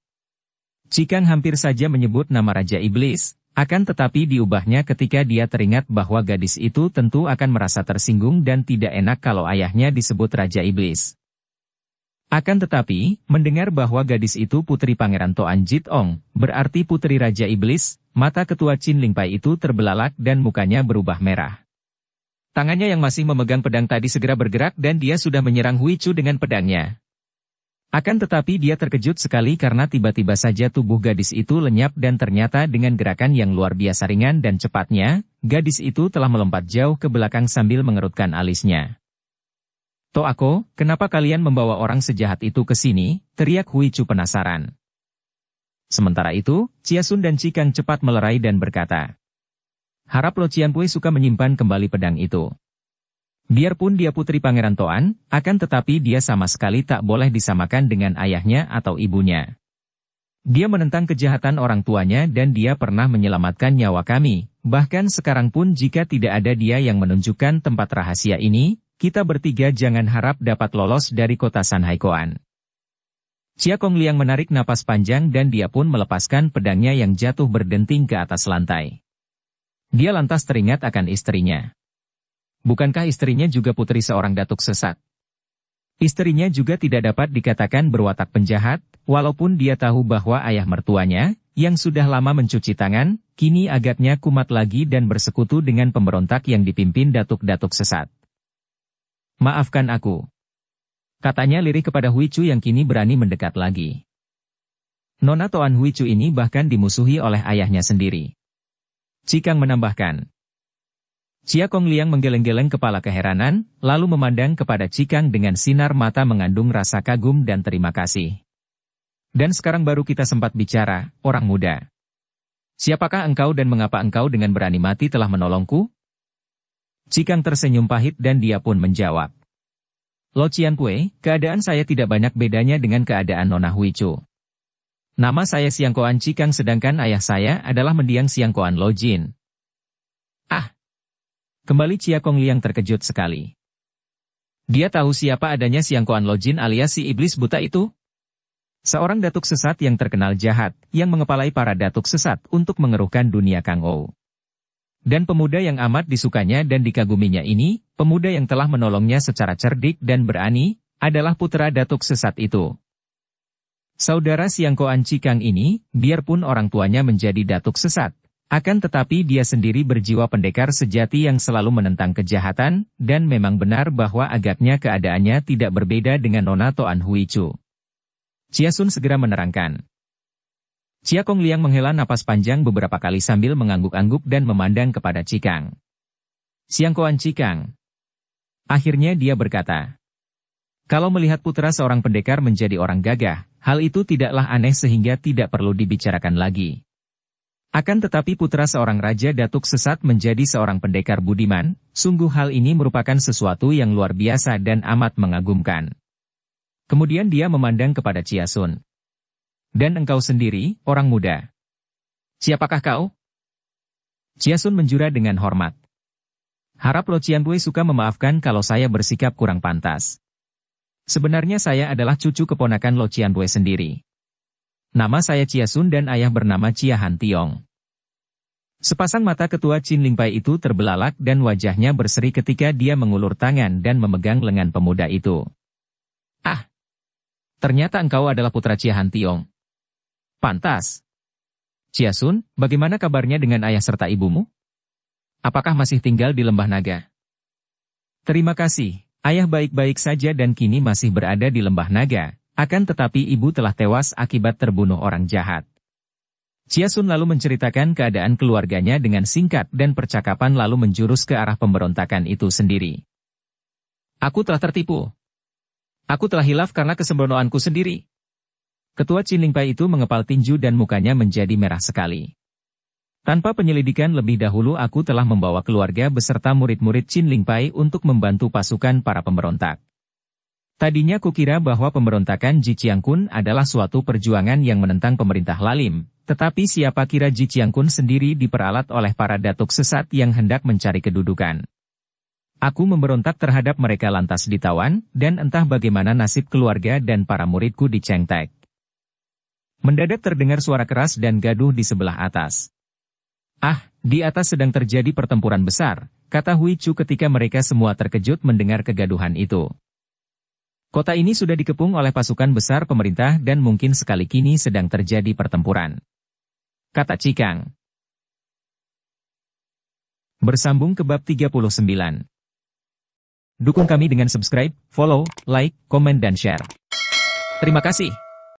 Cikang hampir saja menyebut nama Raja Iblis, akan tetapi diubahnya ketika dia teringat bahwa gadis itu tentu akan merasa tersinggung dan tidak enak kalau ayahnya disebut Raja Iblis. Akan tetapi, mendengar bahwa gadis itu putri Pangeran Toan Jit Ong, berarti putri Raja Iblis, mata ketua Qin Lingpai itu terbelalak dan mukanya berubah merah. Tangannya yang masih memegang pedang tadi segera bergerak dan dia sudah menyerang Hui Chu dengan pedangnya. Akan tetapi dia terkejut sekali karena tiba-tiba saja tubuh gadis itu lenyap dan ternyata dengan gerakan yang luar biasa ringan dan cepatnya, gadis itu telah melompat jauh ke belakang sambil mengerutkan alisnya. Toako, kenapa kalian membawa orang sejahat itu ke sini? Teriak Hui Chu penasaran. Sementara itu, Chia Sun dan Cikang cepat melerai dan berkata, harap Lo Cianpue suka menyimpan kembali pedang itu. Biarpun dia putri Pangeran Toan, akan tetapi dia sama sekali tak boleh disamakan dengan ayahnya atau ibunya. Dia menentang kejahatan orang tuanya dan dia pernah menyelamatkan nyawa kami, bahkan sekarang pun jika tidak ada dia yang menunjukkan tempat rahasia ini, kita bertiga jangan harap dapat lolos dari kota Sanhaikoan. Chia Kong Liang menarik napas panjang dan dia pun melepaskan pedangnya yang jatuh berdenting ke atas lantai. Dia lantas teringat akan istrinya. Bukankah istrinya juga putri seorang datuk sesat? Istrinya juga tidak dapat dikatakan berwatak penjahat, walaupun dia tahu bahwa ayah mertuanya, yang sudah lama mencuci tangan, kini agaknya kumat lagi dan bersekutu dengan pemberontak yang dipimpin datuk-datuk sesat. Maafkan aku. Katanya lirih kepada Hui Chu yang kini berani mendekat lagi. Nona Toan Hui Chu ini bahkan dimusuhi oleh ayahnya sendiri. Cikang menambahkan. Chia Kongliang menggeleng-geleng kepala keheranan, lalu memandang kepada Cikang dengan sinar mata mengandung rasa kagum dan terima kasih. Dan sekarang baru kita sempat bicara, orang muda. Siapakah engkau dan mengapa engkau dengan berani mati telah menolongku? Cikang tersenyum pahit dan dia pun menjawab. Lo Cianpue, keadaan saya tidak banyak bedanya dengan keadaan Nona Huichu. Nama saya Siangkoan Cikang sedangkan ayah saya adalah mendiang Siangkoan Lo Jin. Ah! Kembali Chia Kongliang terkejut sekali. Dia tahu siapa adanya Siangkoan Lo Jin alias si iblis buta itu? Seorang datuk sesat yang terkenal jahat, yang mengepalai para datuk sesat untuk mengeruhkan dunia Kang Ou. Dan pemuda yang amat disukanya dan dikaguminya ini, pemuda yang telah menolongnya secara cerdik dan berani, adalah putra datuk sesat itu. Saudara Siangkoan Cikang ini, biarpun orang tuanya menjadi datuk sesat, akan tetapi dia sendiri berjiwa pendekar sejati yang selalu menentang kejahatan, dan memang benar bahwa agaknya keadaannya tidak berbeda dengan Nona Toan Huichu. Chia Sun segera menerangkan. Chia Kongliang menghela napas panjang beberapa kali sambil mengangguk-angguk dan memandang kepada Cikang. Siangkoan Cikang. Akhirnya dia berkata. Kalau melihat putra seorang pendekar menjadi orang gagah, hal itu tidaklah aneh sehingga tidak perlu dibicarakan lagi. Akan tetapi putra seorang raja datuk sesat menjadi seorang pendekar budiman, sungguh hal ini merupakan sesuatu yang luar biasa dan amat mengagumkan. Kemudian dia memandang kepada Chia Sun. Dan engkau sendiri, orang muda. Siapakah kau? Chia Sun menjura dengan hormat. Harap Lo Cianpue suka memaafkan kalau saya bersikap kurang pantas. Sebenarnya saya adalah cucu keponakan Lo Cianpue sendiri. Nama saya Chia Sun dan ayah bernama Chia Han Tiong. Sepasang mata ketua Chin Lingpai itu terbelalak dan wajahnya berseri ketika dia mengulur tangan dan memegang lengan pemuda itu. Ah! Ternyata engkau adalah putra Chia Han Tiong. Pantas. Chia Sun, bagaimana kabarnya dengan ayah serta ibumu? Apakah masih tinggal di Lembah Naga? Terima kasih, ayah baik-baik saja dan kini masih berada di Lembah Naga. Akan tetapi ibu telah tewas akibat terbunuh orang jahat. Chia Sun lalu menceritakan keadaan keluarganya dengan singkat dan percakapan lalu menjurus ke arah pemberontakan itu sendiri. Aku telah tertipu. Aku telah hilaf karena kesembronoanku sendiri. Ketua Chin Lingpai itu mengepal tinju dan mukanya menjadi merah sekali. Tanpa penyelidikan lebih dahulu aku telah membawa keluarga beserta murid-murid Chin Lingpai untuk membantu pasukan para pemberontak. Tadinya kukira bahwa pemberontakan Ji Qiangkun adalah suatu perjuangan yang menentang pemerintah lalim, tetapi siapa kira Ji Qiangkun sendiri diperalat oleh para datuk sesat yang hendak mencari kedudukan. Aku memberontak terhadap mereka lantas ditawan, dan entah bagaimana nasib keluarga dan para muridku di Cheng Tek. Mendadak terdengar suara keras dan gaduh di sebelah atas. Ah, di atas sedang terjadi pertempuran besar, kata Hui Chu ketika mereka semua terkejut mendengar kegaduhan itu. Kota ini sudah dikepung oleh pasukan besar pemerintah dan mungkin sekali kini sedang terjadi pertempuran. Kata Cikang. Bersambung ke bab 39. Dukung kami dengan subscribe, follow, like, komen dan share. Terima kasih.